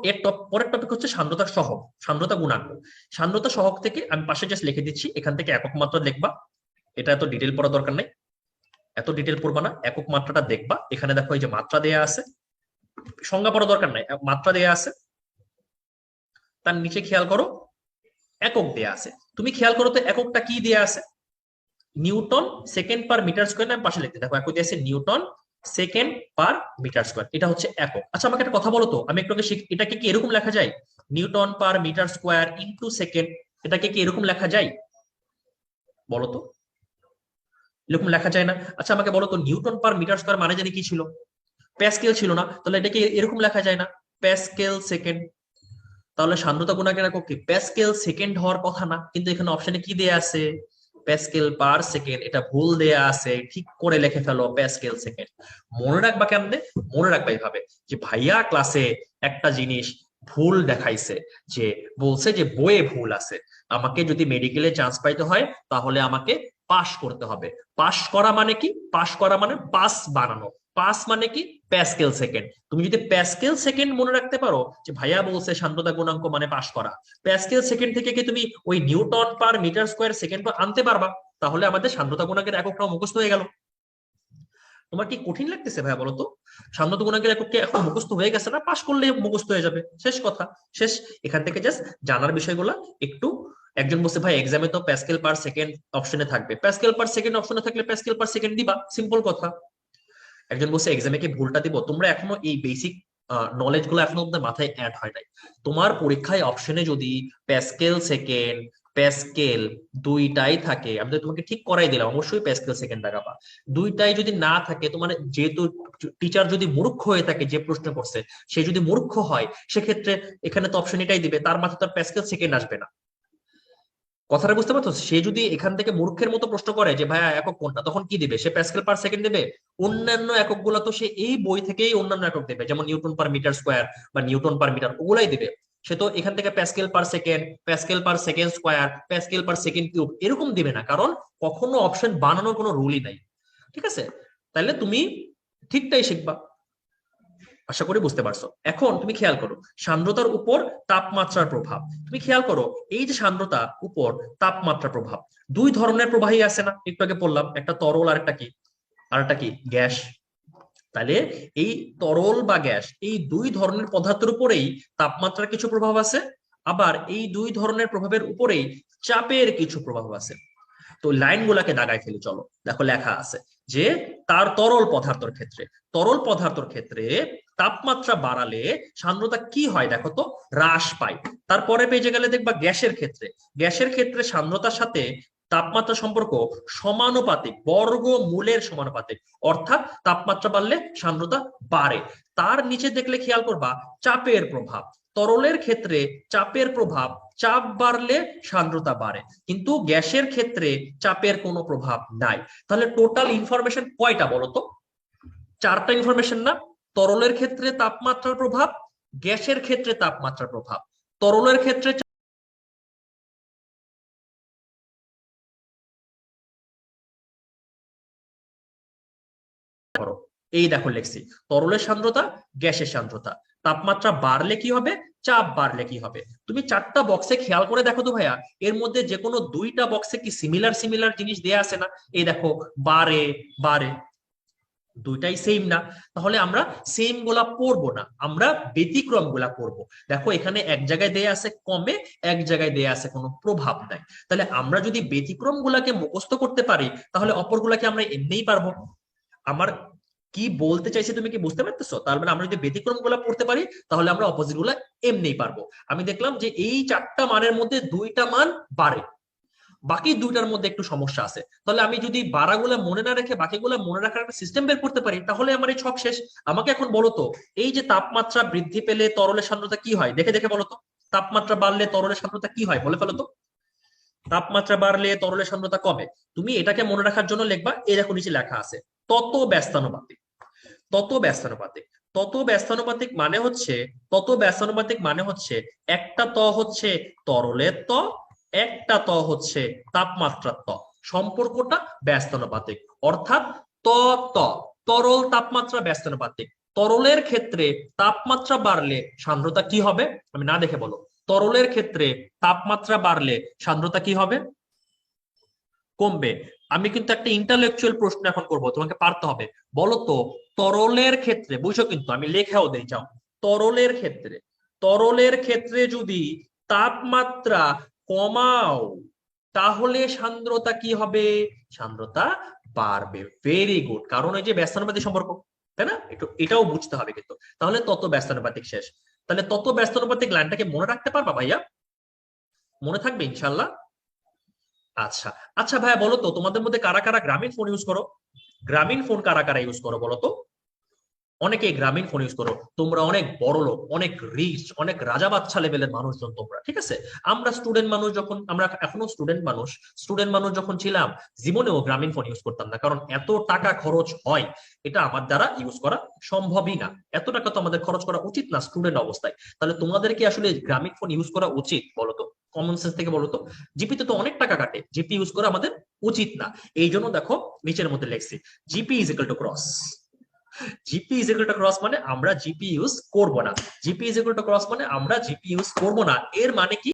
পরের টপিক হচ্ছে সান্দ্রতার সহগ, সান্দ্রতা গুণাঙ্ক। সান্দ্রতা সহগ থেকে আমি পাশে জাস্ট লিখে দিচ্ছি, এখান থেকে একক মাত্রা দেখবা। এটা এত ডিটেল পড়া দরকার নেই, এত ডিটেল পড়বা না, একক মাত্রাটা দেখবা। এখানে দেখো এই যে মাত্রা দেয়া আছে, সংজ্ঞা পড়া দরকার নাই, মাত্রা দেয়া আছে। তার নিচে খেয়াল করো একক দেয়া আছে। তুমি খেয়াল করো তো এককটা কি দেয়া আছে? Newton second per metre square. না, পাশে লিখতে দেখো একক দিয়েছে newton second per metre square, এটা হচ্ছে একক। আচ্ছা, আমাকে একটা কথা বলো তো, আমি একটু আগে এটাকে কি এরকম লেখা যায়? Newton per metre square into second, এটাকে কি এরকম লেখা যায় বলতো? এরকম লেখা যায় না। আচ্ছা আমাকে বলো তো, নিউটন পার মিটার স্কোয়ার মানে জানি কি ছিল? প্যাসকেল ছিল না? তাহলে এটাকে এরকম লেখা যায় না, প্যাসকেল সেকেন্ড। তাহলে সান্দ্রতা গুণাকার একক কি? প্যাসকেল সেকেন্ড হওয়ার কথা না, কিন্তু এখানে অপশনে কি দেয়া আছে? Pascal per second. এটা ভুল দেয়া আছে, ঠিক করে লিখে ফেলো প্যাসকেল সেকেন্ড। মনে রাখবা কেমনে? মনে রাখবা এইভাবে যে ভাইয়া ক্লাসে একটা জিনিস ভুল দেখাইছে, যে বলছে যে বইয়ে ভুল আছে, আমাকে যদি মেডিকেলে চান্স পাইতে হয় তাহলে আমাকে পাস করতে হবে। পাস করা মানে কি? পাস করা মানে পাস বানানো। পাস মানে কি? Pascal second. তুমি যদি প্যাসকেল সেকেন্ড মনে রাখতে পারো যে ভাইয়া বলছে সান্দ্রতা গুণাঙ্ক মানে পাস করা, প্যাসকেল সেকেন্ড থেকে কি তুমি ওই newton per metre square second আনতে পারবা, তাহলে আমাদের সান্দ্রতা গুণাঙ্কের এককটাও মুখস্থ হয়ে গেল। তোমার কি কঠিন লাগতেছে ভাইয়া বলো তো? সান্দ্রতা গুণাঙ্কের একক কি এখন মুখস্থ হয়ে গেছে না? পাস করলে মুখস্থ হয়ে যাবে, শেষ কথা, শেষ। এখান থেকে জাস্ট জানার বিষয়গুলো একটু। একজন বলছে ভাই এক্সামে তো প্যাসকেল পার সেকেন্ড অপশনে থাকবে, প্যাসকেল পার সেকেন্ড অপশনে থাকলে প্যাসকেল পার সেকেন্ড দিবা, সিম্পল কথা। একজন বলছে এক্সামে কি ভুলটা দিব? তোমরা এখনো এই বেসিক নলেজ গুলো এখনো তোমাদের মাথায় অ্যাড হয় নাই। তোমার পরীক্ষায় অপশনে যদি প্যাসকেল সেকেন্ড, প্যাসকেল দুইটাই থাকে, আমি তো তোমাকে ঠিক করাই দিলাম অবশ্যই প্যাসকেল সেকেন্ড লাগাবা। দুইটাই যদি না থাকে, তোমার যেহেতু টিচার যদি মূর্খ হয়ে থাকে, যে প্রশ্ন করছে সে যদি মূর্খ হয়, সেক্ষেত্রে এখানে তো অপশন এটাই দিবে, তার মাথায় তো প্যাসকেল সেকেন্ড আসবে না। কথাটা বুঝতে পারছো? সে যদি এখান থেকে মূর্খের মতো প্রশ্ন করে যে ভাইয়া একক কোনটা, তখন কি দিবে? সে প্যাসকেল পার সেকেন্ড দেবে। অন্যান্য একক গুলো তো সে এই বই থেকেই অন্যান্য একক দেবে, যেমন নিউটন পার মিটার স্কোয়ার বা নিউটন পার মিটার, ওগুলাই দিবে। সে তো এখান থেকে Pascal per second, Pascal per second square, Pascal per second cube এরকম দিবে না, কারণ কখনো অপশন বানানোর কোনো রুলই নাই। ঠিক আছে? তাহলে তুমি ঠিকটাই শিখবা। আশা করি বুঝতে পারছো। এখন তুমি খেয়াল করো সান্দ্রতার উপর তাপমাত্রার প্রভাব। তুমি খেয়াল করো এই যে সান্দ্রতা উপর তাপমাত্রার প্রভাব, দুই ধরনের প্রবাহী আছে না, একটু আগে বললাম, একটা তরল আর একটা কি, আর একটা কি, গ্যাস। তাহলে এই তরল বা গ্যাস, এই দুই ধরনের পদার্থের উপরেই তাপমাত্রার কিছু প্রভাব আছে, আবার এই দুই ধরনের প্রভাবের উপরেই চাপের কিছু প্রভাব আছে। তো লাইন গুলাকে দাগায় ফেলি, চলো দেখো লেখা আছে যে তার তরল পদার্থের ক্ষেত্রে, তরল পদার্থের ক্ষেত্রে তাপমাত্রা বাড়ালে সান্দ্রতা কি হয় দেখো তো? হ্রাস পায়। তারপরে পেজে গেলে দেখবা গ্যাসের ক্ষেত্রে, গ্যাসের ক্ষেত্রে সান্দ্রতার সাথে তাপমাত্রা সম্পর্ক সমানুপাতিক, বর্গমূলের সমানুপাতিক, অর্থাৎ তাপমাত্রা বাড়লে সান্দ্রতা বাড়ে। তার নিচে দেখলে খেয়াল করবা চাপের প্রভাব, তরলের ক্ষেত্রে চাপের প্রভাব, চাপ বাড়লে সান্দ্রতা বাড়ে, কিন্তু গ্যাসের ক্ষেত্রে চাপের কোনো প্রভাব নাই। তাহলে টোটাল ইনফরমেশন কয়টা বলতো? চারটা ইনফরমেশন না? তরলের ক্ষেত্রে তাপমাত্রার প্রভাব, গ্যাসের ক্ষেত্রে তাপমাত্রার প্রভাব, তরলের ক্ষেত্রে করো। এই দেখো লেখছি তরলের সান্দ্রতা, গ্যাসের সান্দ্রতা, তাপমাত্রা বাড়লে কি হবে, চাপ বাড়লে কি হবে। তুমি চারটা বক্সে খেয়াল করে দেখো তো ভাইয়া, এর মধ্যে যে কোনো দুইটা বক্সে কি সিমিলার সিমিলার জিনিস দেয়া আছে না? এই দেখো বাড়ে, বাড়ে, দুইটাই সেম না। তাহলে আমরা সেম গুলা পড়বো না, আমরা ব্যতিক্রম গুলা পড়বো। দেখো এখানে এক জায়গায় দেয়া আছে কমে, এক জায়গায় দেয়া আছে কোনো প্রভাব নাই। তাহলে আমরা যদি ব্যতিক্রম গুলাকে মুখস্থ করতে পারি, তাহলে অপর গুলাকে আমরা এমনিই পারবো। আমার কি বলতে চাইছি তুমি কি বুঝতে পারতেছো? তার মানে আমরা যদি ব্যতিক্রম গুলা পড়তে পারি, তাহলে আমরা অপোজিট গুলা এমনিই পারবো। আমি দেখলাম যে এই চারটা মানের মধ্যে দুইটা মান বাড়ে, বাকি দুইটার মধ্যে একটু সমস্যা আছে। তাহলে আমি যদি বাড়াগুলা মনে না রেখে বাকিগুলা মনে রাখার একটা সিস্টেম বের করতে পারি, তাহলে আমার এই ছক শেষ। আমাকে এখন বলো তো, এই যে তাপমাত্রা বৃদ্ধি পেলে তরলের সান্দ্রতা কি হয়, দেখে দেখে বলো তো। তাপমাত্রা বাড়লে তরলের সান্দ্রতা কি হয় বলে ফেলো তো। তাপমাত্রা বাড়লে তরলের সান্দ্রতা কমে। তুমি এটাকে মনে রাখার জন্য লিখবা, এই দেখো নিচে লেখা আছে তত ব্যস্তানুপাতিক। তত ব্যস্তানুপাতিক, তত ব্যস্তানুপাতিক মানে হচ্ছে, তত ব্যস্তানুপাতিক মানে হচ্ছে একটা ত হচ্ছে তরলের ত, একটা ত হচ্ছে তাপমাত্রার ত, সম্পর্কটা ব্যস্তানুপাতিক। অর্থাৎ ত ত, তরল তাপমাত্রা ব্যস্তানুপাতিক। তরলের ক্ষেত্রে তাপমাত্রা বাড়লে সান্দ্রতা কি হবে? আমি না দেখে বলো। তরলের ক্ষেত্রে তাপমাত্রা বাড়লে সান্দ্রতা কি হবে? কমবে। আমি কিন্তু একটা ইন্টালেকচুয়াল প্রশ্ন এখন করব, তোমাকে পারতে হবে। বলো তো তরলের ক্ষেত্রে, বুঝছো কিন্তু আমি লেখাও দেই, যাও। তরলের ক্ষেত্রে, তরলের ক্ষেত্রে যদি তাপমাত্রা কমাও, তাহলে সান্দ্রতা কি হবে? সান্দ্রতা বাড়বে। ভেরি গুড, কারণ এই যে ব্যস্তানুপাতিক সম্পর্ক, তাই না? একটু এটাও বুঝতে হবে কিন্তু। তাহলে তত ব্যস্তানুপাতিক শেষ। তাহলে তত ব্যস্তানুপাতিক লাইনটাকে মনে রাখতে পারবা ভাইয়া? মনে থাকবে ইনশাল্লাহ? আচ্ছা আচ্ছা ভাইয়া, বলো তো তোমাদের মধ্যে কারা কারা গ্রামীণ ফোন ইউজ করো? গ্রামীণ ফোন কারা কারা ইউজ করো বলো তো? অনেকে গ্রামীণ ফোন ইউজ করো, তোমরা অনেক বড় লোক, অনেক রিচ, অনেক রাজা বাচ্চা লেভেলের মানুষজন তোমরা, ঠিক আছে? আমরা স্টুডেন্ট মানুষ, যখন আমরা এখনো স্টুডেন্ট মানুষ যখন ছিলাম, জীবনেও গ্রামীণ ফোন ইউজ করতাম না, কারণ এত টাকা খরচ হয় এটা আমার দ্বারা ইউজ করা সম্ভবই না। এত টাকা তো আমাদের খরচ করা উচিত না স্টুডেন্ট অবস্থায়। তাহলে তোমাদের কি আসলে গ্রামীণ ফোন ইউজ করা উচিত বলো তো? কমন সেন্স থেকে বলো তো। জিপিতে তো অনেক টাকা কাটে, জিপি ইউজ করা আমাদের উচিত না। এই জন্য দেখো নিচের মধ্যে লেখছি G P is equal to cross. G P is equal to cross মানে আমরা জিপি ইউজ করব না। G P is equal to cross মানে আমরা জিপি ইউজ করব না। এর মানে কি?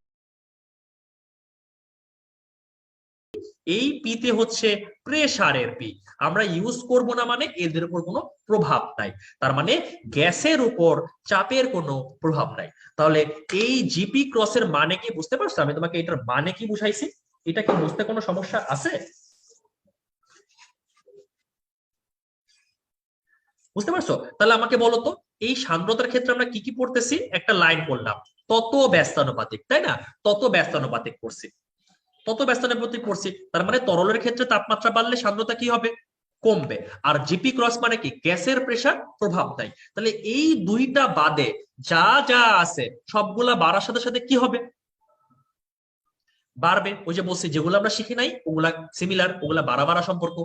এই পিতে হচ্ছে প্রেসারের পি, আমরা ইউজ করব না মানে এদের উপর কোনো প্রভাব নাই। তার মানে গ্যাসের উপর চাপের কোনো প্রভাব নাই। তাহলে এই জিপি ক্রসের মানে কি বুঝতে পারছো? আমি তোমাকে এটার মানে কি বুঝাইছি, এটা কি বুঝতে কোনো সমস্যা আছে? বুঝতে পারছো? তাহলে আমাকে বলো তো, এই সান্দ্রতার ক্ষেত্রে আমরা কি কি পড়তেছি? একটা লাইন পড়লাম, তত ব্যস্তানুপাতিক, তাই না? তত ব্যস্তানুপাতিক পড়ছি, তত ব্যস্তানুপাতিক পড়ছি। তার মানে তরলের ক্ষেত্রে তাপমাত্রা বাড়লে সান্দ্রতা কি হবে? কমবে। আর জিপি ক্রস মানে কি? গ্যাসের প্রেসার প্রভাব দেয়। তাহলে এই দুইটা বাদে যা যা আছে সবগুলা বাড়ার সাথে সাথে কি হবে? বাড়বে। ওই যে বলছি, যেগুলো আমরা শিখি নাই ওগুলা সিমিলার, ওগুলা বাড়া বাড়া সম্পর্ক,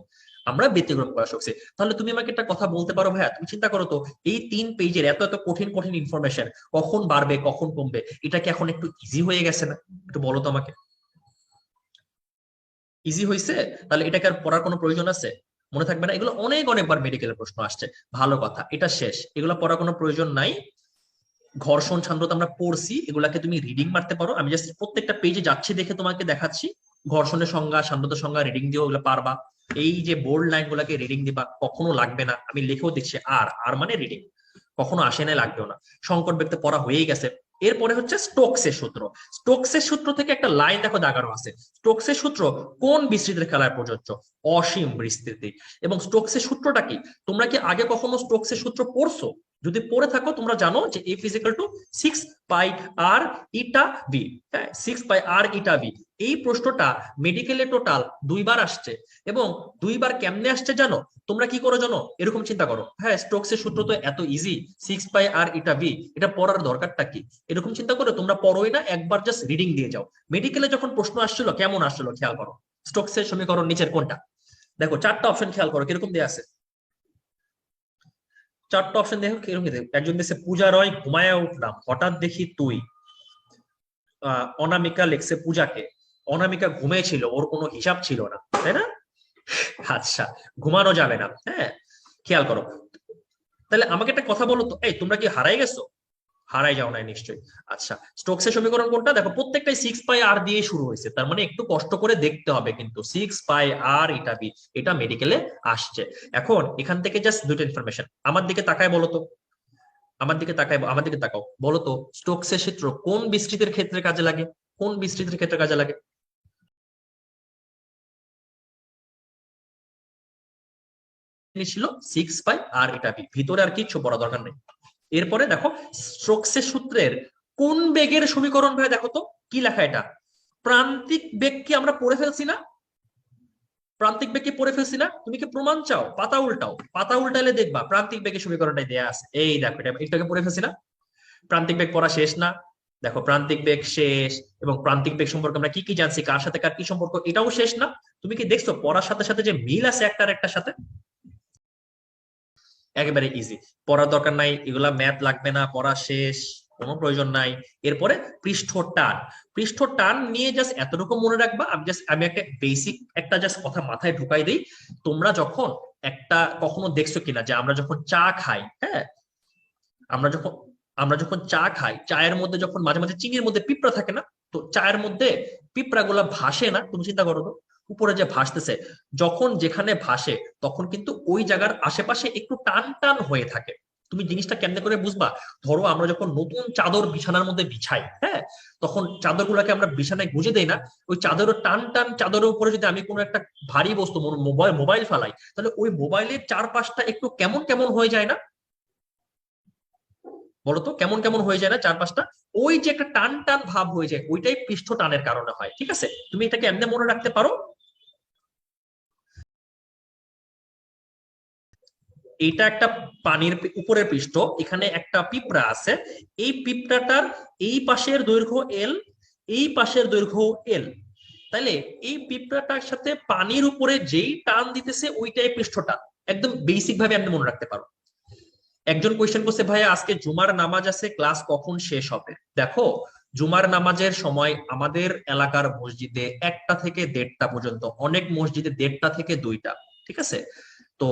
আমরা ব্যতিক্রম করা শিখছি। তাহলে তুমি আমাকে একটা কথা বলতে পারো ভাইয়া, তুমি চিন্তা করো তো, এই 3 পেজের এত এত কঠিন কঠিন ইনফরমেশন কখন বাড়বে কখন কমবে, এটা কি এখন একটু ইজি হয়ে গেছে না? একটু বলো তো আমাকে। ইজি হয়েছে? তাহলে এটাকে আর পড়ার কোনো প্রয়োজন আছে? মনে থাকবে না? এগুলো অনেক অনেকবার মেডিকেলের প্রশ্ন আসছে। ভালো কথা, এটা শেষ, এগুলো পড়ার কোনো প্রয়োজন নাই। ঘর্ষণ সান্দ্রতা আমরা পড়ছি, এগুলাকে তুমি রিডিং মারতে পারো। আমি জাস্ট প্রত্যেকটা পেজে যাচ্ছি দেখে তোমাকে দেখাচ্ছি। ঘর্ষণের সংজ্ঞা, সান্দ্রতার সংজ্ঞা রিডিং দিও, ওগুলো পারবা। এই যে বোল্ড লাইন গুলাকে রিডিং দিবা, কখনো লাগবে না, আমি লিখেও দিচ্ছি। আর আর মানে রিডিং, কখনো আসে না, লাগবেও না। সংকট ব্যক্তি পড়া হয়েই গেছে। এরপরে হচ্ছে স্টোকসের সূত্র। স্টোকসের সূত্র থেকে একটা লাইন দেখো দাগানো আছে। স্টোকসের সূত্র কোন বিস্তৃতির খেলায় প্রযোজ্য? অসীম বিস্তৃতি। এবং স্টোকসের সূত্রটা কি? তোমরা কি আগে কখনো স্টোকসের সূত্র পড়ছো? যদি পড়ে থাকো তোমরা জানো যে F is equal to 6 pi r eta v. হ্যাঁ, 6 পাই আর ইটা ভি। এই প্রশ্নটা মেডিকেলে টোটাল 2বার আসছে। এবং 2বার কেমনে আসছে জানো? তোমরা কি করো জানো? এরকম চিন্তা করো, হ্যাঁ স্টোকসের সূত্র তো এত easy, 6 pi r eta V, এটা পড়ার দরকারটা কি? এরকম চিন্তা করো, তোমরা পড়োই না, একবার জাস্ট রিডিং দিয়ে যাও। মেডিকেলে যখন প্রশ্ন আসছিল কেমন আসছিল খেয়াল করো। স্টোকসের সমীকরণ নিচের কোনটা? দেখো 4টা অপশন খেয়াল করো কিরকম দেয়া আছে। 4টা অপশন দেখো কিরকম দেয়া। একজন দিচ্ছে পূজা রয়, ঘুমায়া উঠলাম হঠাৎ দেখি তুই। অনামিকা লেখছে পূজাকে। অনামিকা ঘুমিয়েছিল, ওর কোনো হিসাব ছিল না, তাই না? আচ্ছা, ঘুমানো যাবে না, হ্যাঁ খেয়াল করো। তাহলে আমাকে একটা কথা বলো তো, এই তোমরা কি হারাই গেছো? হারাই যাও নাই নিশ্চয়ই। আচ্ছা, স্টোকসের সমীকরণ কোনটা? দেখো প্রত্যেকটাই 6 পাই আর দিয়ে শুরু হয়েছে, তার মানে একটু কষ্ট করে দেখতে হবে কিন্তু। 6 পাই আর ইটা ভি, এটা মেডিকেলে আসছে। এখন এখান থেকে জাস্ট দুটো ইনফরমেশন, আমার দিকে তাকায় বলো তো, আমার দিকে তাকাও, বলো তো স্টোকসের সূত্র কোন বিস্তৃতির ক্ষেত্রে কাজে লাগে? কোন বিস্তৃতির ক্ষেত্রে কাজে লাগে? ছিল 6 পাই আর ইটা ভি, ভিতরে আর কিচ্ছু পড়া দরকার নেই। এরপরে দেখো স্টোকসের সূত্রের কোন বেগের সমীকরণ ভাই, দেখো তো কি লেখা এটা। প্রান্তিক বেগ কি আমরা পড়ে ফেলছি না? প্রান্তিক বেগ কি পড়ে ফেলছি না? তুমি কি প্রমাণ চাও? পাতা উল্টাও, পাতা উল্টাইলে দেখবা প্রান্তিক বেগের সমীকরণটাই দেয়া আছে। এই দেখো, এটা একটাকে পড়ে ফেলছি না? প্রান্তিক বেগ পড়া শেষ না? দেখো প্রান্তিক বেগ শেষ। এবং প্রান্তিক বেগ সম্পর্কে আমরা কি কি জানছি, কার সাথে কার কি সম্পর্ক, এটাও শেষ না? তুমি কি দেখছো পড়ার সাথে সাথে যে মিল আছে একটার একটার সাথে? একেবারে ইজি, পড়ার দরকার নাই, এগুলা ম্যাথ লাগবে না, পড়া শেষ, কোনো প্রয়োজন নাই। এরপরে পৃষ্ঠ টান। পৃষ্ঠ টান নিয়ে জাস্ট এতটুকু মনে রাখবা। আমি একটা বেসিক একটা জাস্ট কথা মাথায় ঢুকাই দিই। তোমরা যখন একটা কখনো দেখছো কিনা যে আমরা যখন চা খাই, হ্যাঁ আমরা যখন আমরা যখন চা খাই, চায়ের মধ্যে যখন মাঝে মাঝে চিনির মধ্যে পিঁপড়া থাকে না? তো চায়ের মধ্যে পিঁপড়া গুলা ভাসে না? তুমি চিন্তা করো তো, উপরে যে ভাসতেছে, যখন যেখানে ভাসে তখন কিন্তু ওই জায়গার আশেপাশে একটু টান টান হয়ে থাকে। তুমি জিনিসটা কেমনে করে বুঝবা? ধরো আমরা যখন নতুন চাদর বিছানার মধ্যে বিছাই, হ্যাঁ তখন চাদর গুলাকে আমরা বিছানায় গুজে দেই না? ওই চাদরের টান টান, চাদরের উপরে যদি আমি কোনো একটা ভারী বস্তু মোবাইল ফালাই, তাহলে ওই মোবাইলের চারপাশটা একটু কেমন কেমন হয়ে যায় না? বলতো কেমন কেমন হয়ে যায় না চার পাঁচটা? ওই যে একটা টান টান ভাব হয়ে যায়, ওইটাই পৃষ্ঠ টানের কারণে হয়। ঠিক আছে, তুমি এটাকে এমনি মনে রাখতে পারো। এটা একটা পানির উপরের পৃষ্ঠ, এখানে একটা পিঁপড়া আছে, এই পিঁপড়াটার এই পাশের দৈর্ঘ্য এল, এই পাশের দৈর্ঘ্য এল। তাইলে এই পিঁপড়াটার সাথে পানির উপরে যেই টান দিতেছে ওইটাই পৃষ্ঠটা। একদম বেসিক ভাবে আপনি মনে রাখতে পারো। একজন কোয়েশ্চেন করছে, ভাইয়া আজকে জুমার নামাজ আছে, ক্লাস কখন শেষ হবে? দেখো, জুমার নামাজের সময় আমাদের এলাকার মসজিদে 1টা থেকে 1:30 পর্যন্ত, অনেক মসজিদে 1:30 থেকে 2টা। ঠিক আছে, তো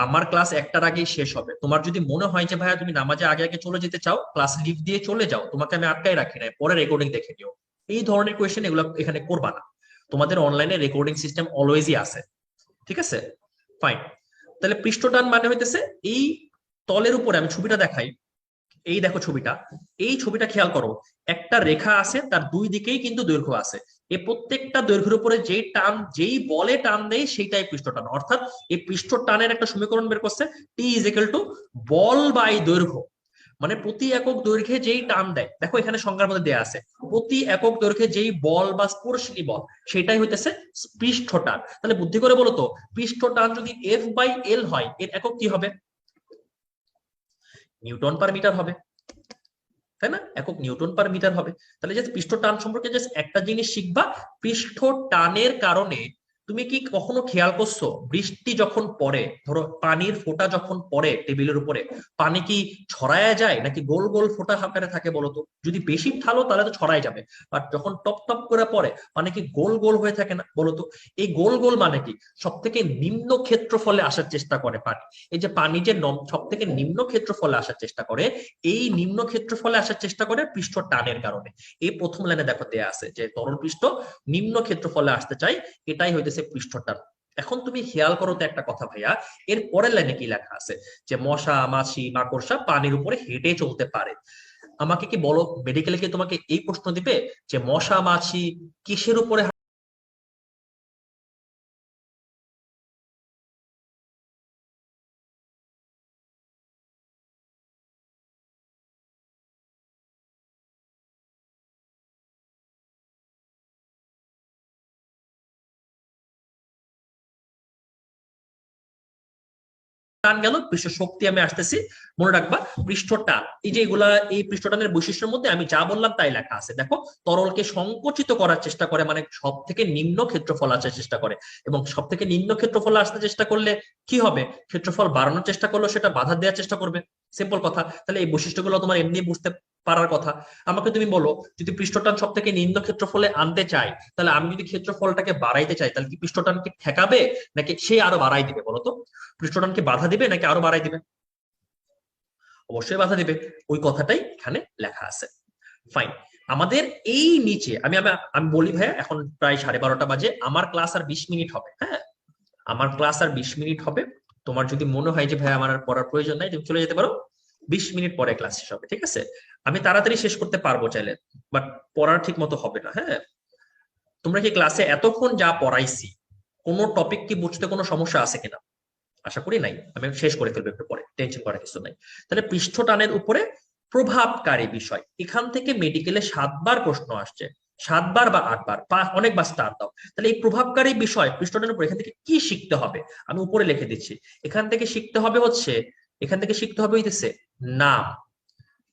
আমার ক্লাস 1টার আগেই শেষ হবে। তোমার যদি মনে হয় যে ভাইয়া তুমি নামাজে আগে আগে চলে যেতে চাও, ক্লাস লিভ দিয়ে চলে যাও, তোমাকে আমি আটকাই রাখি না, পরে রেকর্ডিং দেখে নিও। এই ধরনের কোয়েশ্চেন এগুলো এখানে করবা না। তোমাদের অনলাইনে রেকর্ডিং সিস্টেম অলওয়েজই আছে। ঠিক আছে, ফাইন। তাহলে পৃষ্ঠটান মানে হইতেছে এই তলের উপরে, আমি ছবিটা দেখাই, এই দেখো ছবিটা, এই ছবিটা খেয়াল করো, একটা রেখা আছে, তার দুই দিকেই কিন্তু দৈর্ঘ্য আছে। এই প্রত্যেকটা দৈর্ঘ্যের উপরে যেই টান, যেই বলে টান দেয় সেইটাই পৃষ্ঠ টান। অর্থাৎ এই পৃষ্ঠ টানের একটা সমীকরণ বের করছে, টি ইজ ইকুয়াল টু বল বাই দৈর্ঘ্য। মানে প্রতি একক দৈর্ঘ্যে যেই টান দেয়, দেখো এখানে সংজ্ঞার মধ্যে দেয়া আছে, প্রতি একক দৈর্ঘ্যে যেই বল বা স্পর্শনী বল, সেটাই হইতেছে পৃষ্ঠ টান। তাহলে বুদ্ধি করে বলো তো, পৃষ্ঠ টান যদি এফ বাই এল হয়, এর একক কি হবে? নিউটন পার মিটার হবে, তাই না? একক নিউটন পার মিটার হবে। তাহলে যে পৃষ্ঠ টান সম্পর্কে জাস্ট একটা জিনিস শিখবা, পৃষ্ঠ টানের কারণে তুমি কি কখনো খেয়াল করছো, বৃষ্টি যখন পড়ে, ধরো পানির ফোঁটা যখন পড়ে টেবিলের উপরে, পানি কি ছড়ায় যায় নাকি গোল গোল ফোঁটা আকারে থাকে বলতো? যদি বেশি ঢালো তাহলে তো ছড়ায় যাবে, বাট যখন টপ টপ করে পড়ে পানি কি গোল গোল হয়ে থাকে না বলতো? এই গোল গোল মানে কি, সব থেকে নিম্ন ক্ষেত্রফলে আসার চেষ্টা করে পানি। এই যে পানি যে সব থেকে নিম্ন ক্ষেত্রফলে আসার চেষ্টা করে, এই নিম্ন ক্ষেত্রফলে আসার চেষ্টা করে পৃষ্ঠ টানের কারণে। এই প্রথম লাইনে দেখো দেয়া আছে যে তরল পৃষ্ঠ নিম্ন ক্ষেত্রফলে আসতে চাই, এটাই হইতেছে পৃষ্ঠ টান। এখন তুমি খেয়াল করো তো একটা কথা ভাইয়া, এর পরের লাইনে কি লেখা আছে, যে মশা মাছি মাকড়সা পানির উপরে হেঁটে চলতে পারে। আমাকে কি বলো, মেডিকেলে কি তোমাকে এই প্রশ্ন দিবে যে মশা মাছি কিসের উপরে টান গেল? পৃষ্ঠ শক্তি আমি আসতেছি, মনে রাখবা পৃষ্ঠ টান, এই যে এগুলা, এই পৃষ্ঠ টানের বৈশিষ্ট্যের মধ্যে আমি যা বললাম তাই লেখা আছে। দেখো, তরলকে সংকুচিত করার চেষ্টা করে, মানে সব থেকে নিম্ন ক্ষেত্রফল আসার চেষ্টা করে, এবং সব থেকে নিম্ন ক্ষেত্রফল আসতে চেষ্টা করলে কি হবে, ক্ষেত্রফল বাড়ানোর চেষ্টা করলো সেটা বাধা দেওয়ার চেষ্টা করবে। সিম্পল কথা। তাহলে এই বৈশিষ্ট্যগুলো তোমার এমনি বুঝতে পারার কথা। আমাকে তুমি বলো, যদি পৃষ্ঠটান সব থেকে নিম্ন ক্ষেত্রফলে আনতে চাই, তাহলে আমি যদি ক্ষেত্রফলটাকে বাড়াইতে চাই, তাহলে কি পৃষ্ঠটান কি ঠেকাবে নাকি সে আরো বাড়াই দিবে বলতো? পৃষ্ঠটান কি বাধা দিবে নাকি আরো বাড়াই দিবে? অবশ্যই বাধা দিবে। ওই কথাটাই এখানে লেখা আছে। ফাইন। আমাদের এই নিচে আমি আমি আমি বলি ভাইয়া, এখন প্রায় 12:30 বাজে, আমার ক্লাস আর 20 মিনিট হবে। হ্যাঁ, আমার ক্লাস আর 20 মিনিট হবে। তোমার যদি মনে হয় যে ভাই আমার আর পড়ার প্রয়োজন নাই, তুমি চলে যেতে পারো, 20 মিনিট পরে ক্লাস শেষ হবে। ঠিক আছে, আমি তাড়াতাড়ি শেষ করতে পারবো চাইলে, বাট পড়ার ঠিক মতো হবে না। হ্যাঁ, তোমরা কি ক্লাসে এতক্ষণ যা পড়াইছি, কোনো টপিক কি বুঝতে কোনো সমস্যা আছে কিনা? আশা করি নাই। আমি শেষ করে ফেলবো একটু পরে, টেনশন করার কিছু নাই। তাহলে পৃষ্ঠ টানের উপরে প্রভাবকারী বিষয়, এখান থেকে মেডিকেলে 7বার প্রশ্ন আসছে, 7বার বা 8বার, অনেকবার স্টার দাও। তাহলে এই প্রভাবকারী বিষয় পৃষ্ঠ টানের উপর, এখান থেকে কি শিখতে হবে আমি উপরে লিখে দিচ্ছি। এখান থেকে শিখতে হবে হচ্ছে, এখান থেকে শিখতে হবে হইতেছে নাম।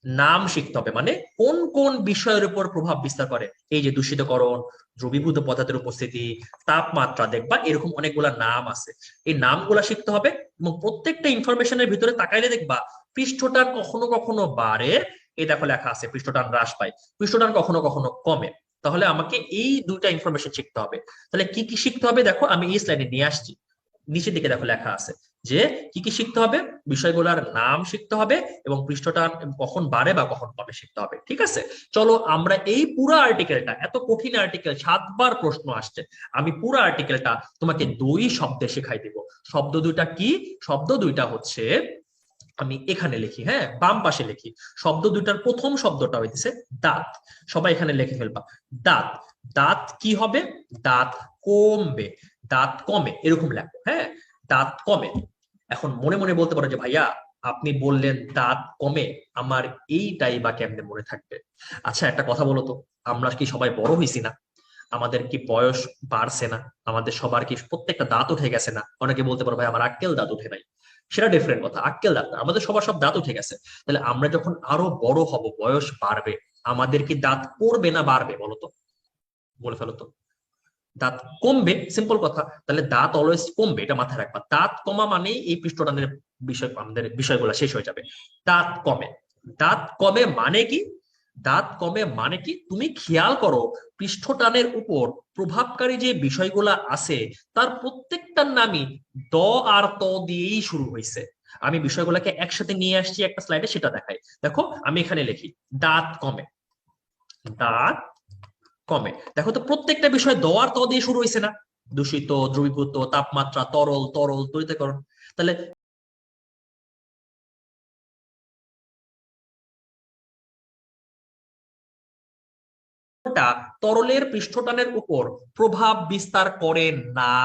নাম শিখতে হবে, মানে কোন কোন বিষয়ের উপর প্রভাব বিস্তার করে। এই যে দূষিতকরণ, দ্রবীভূত পদার্থের উপস্থিতি, তাপমাত্রা, দেখবা এরকম অনেকগুলা নাম আছে। এই নামগুলা শিখতে হবে, এবং প্রত্যেকটা ইনফরমেশনের ভিতরে তাকাইলে দেখবা পৃষ্ঠটান কখনো কখনো বাড়ে, এই দেখো লেখা আছে পৃষ্ঠটান হ্রাস পায়, পৃষ্ঠটান কখনো কখনো কমে। তাহলে আমাকে এই দুইটা ইনফরমেশন শিখতে হবে। তাহলে কি কি শিখতে হবে দেখো, আমি এই স্লাইডে নিয়ে আসছি, নিচের দিকে দেখো লেখা আছে যে কি কি শিখতে হবে, বিষয়গুলোর নাম শিখতে হবে, এবং পৃষ্ঠটা কখন বাড়ে বা কখন কমে শিখতে হবে। ঠিক আছে, চলো আমরা এই পুরো আর্টিকেলটা, এত কঠিন আর্টিকেল, 7বার প্রশ্ন আসছে, আমি পুরো আর্টিকেলটা তোমাকে 2 শব্দে শেখাই দিব। শব্দ দুইটা কি? শব্দ দুইটা হচ্ছে, আমি এখানে লিখি, হ্যাঁ বাম পাশে লিখি। শব্দ দুইটার প্রথম শব্দটা হইতেছে দাঁত। সবাই এখানে লিখে ফেলবা, দাঁত। দাঁত কি হবে? দাঁত কমবে, দাঁত কমে, এরকম লেখো। হ্যাঁ, দাঁত কমে। এখন মনে মনে বলতে পারো যে ভাইয়া আপনি বললেন দাঁত কমে, আমার এইটাই বা কেমনে মনে থাকবে? আচ্ছা একটা কথা বলো তো, আমরা কি সবাই বড় হয়েছি না? আমাদের কি বয়স বাড়ছে না? আমাদের সবার কি প্রত্যেকটা দাঁত উঠে গেছে না? অনেকে বলতে পারো ভাই আমার আক্কেল দাঁত উঠে নাই। সেটা ডিফারেন্ট কথা, আক্কেল দাঁত না, আমাদের সবার সব দাঁত উঠে গেছে। তাহলে আমরা যখন আরো বড় হব, বয়স বাড়বে, আমাদের কি দাঁত পড়বে না বাড়বে বলো তো? বলে ফেলো তো। দাঁত কমবে, সিম্পল কথা। তাহলে দাঁত অলওয়েজ কমবে, এটা মাথায় রাখবা। দাঁত কমা মানেই এই পৃষ্ঠটানের বিষয়, আমাদের বিষয়গুলো শেষ হয়ে যাবে। দাঁত কমে, দাঁত কমে মানে কি? দাঁত কমে মানে কি তুমি খেয়াল করো, পৃষ্ঠটানের উপর প্রভাবকারী যে বিষয়গুলা আছে তার প্রত্যেকটার নামই দ আর ত দিয়েই শুরু হয়েছে। আমি বিষয়গুলোকে একসাথে নিয়ে আসছি একটা স্লাইডে, সেটা দেখাই। দেখো আমি এখানে লিখি দাঁত কমে, দাঁত কমে। দেখো তো প্রত্যেকটা বিষয় দ আর ত দিয়ে শুরু হয়েছে না? দূষিত, দ্রবীভূত, তাপমাত্রা, তরল, তরল, তরিতকরণ। তাহলে ওটা তরলের পৃষ্ঠটানের উপর প্রভাব বিস্তার করে না।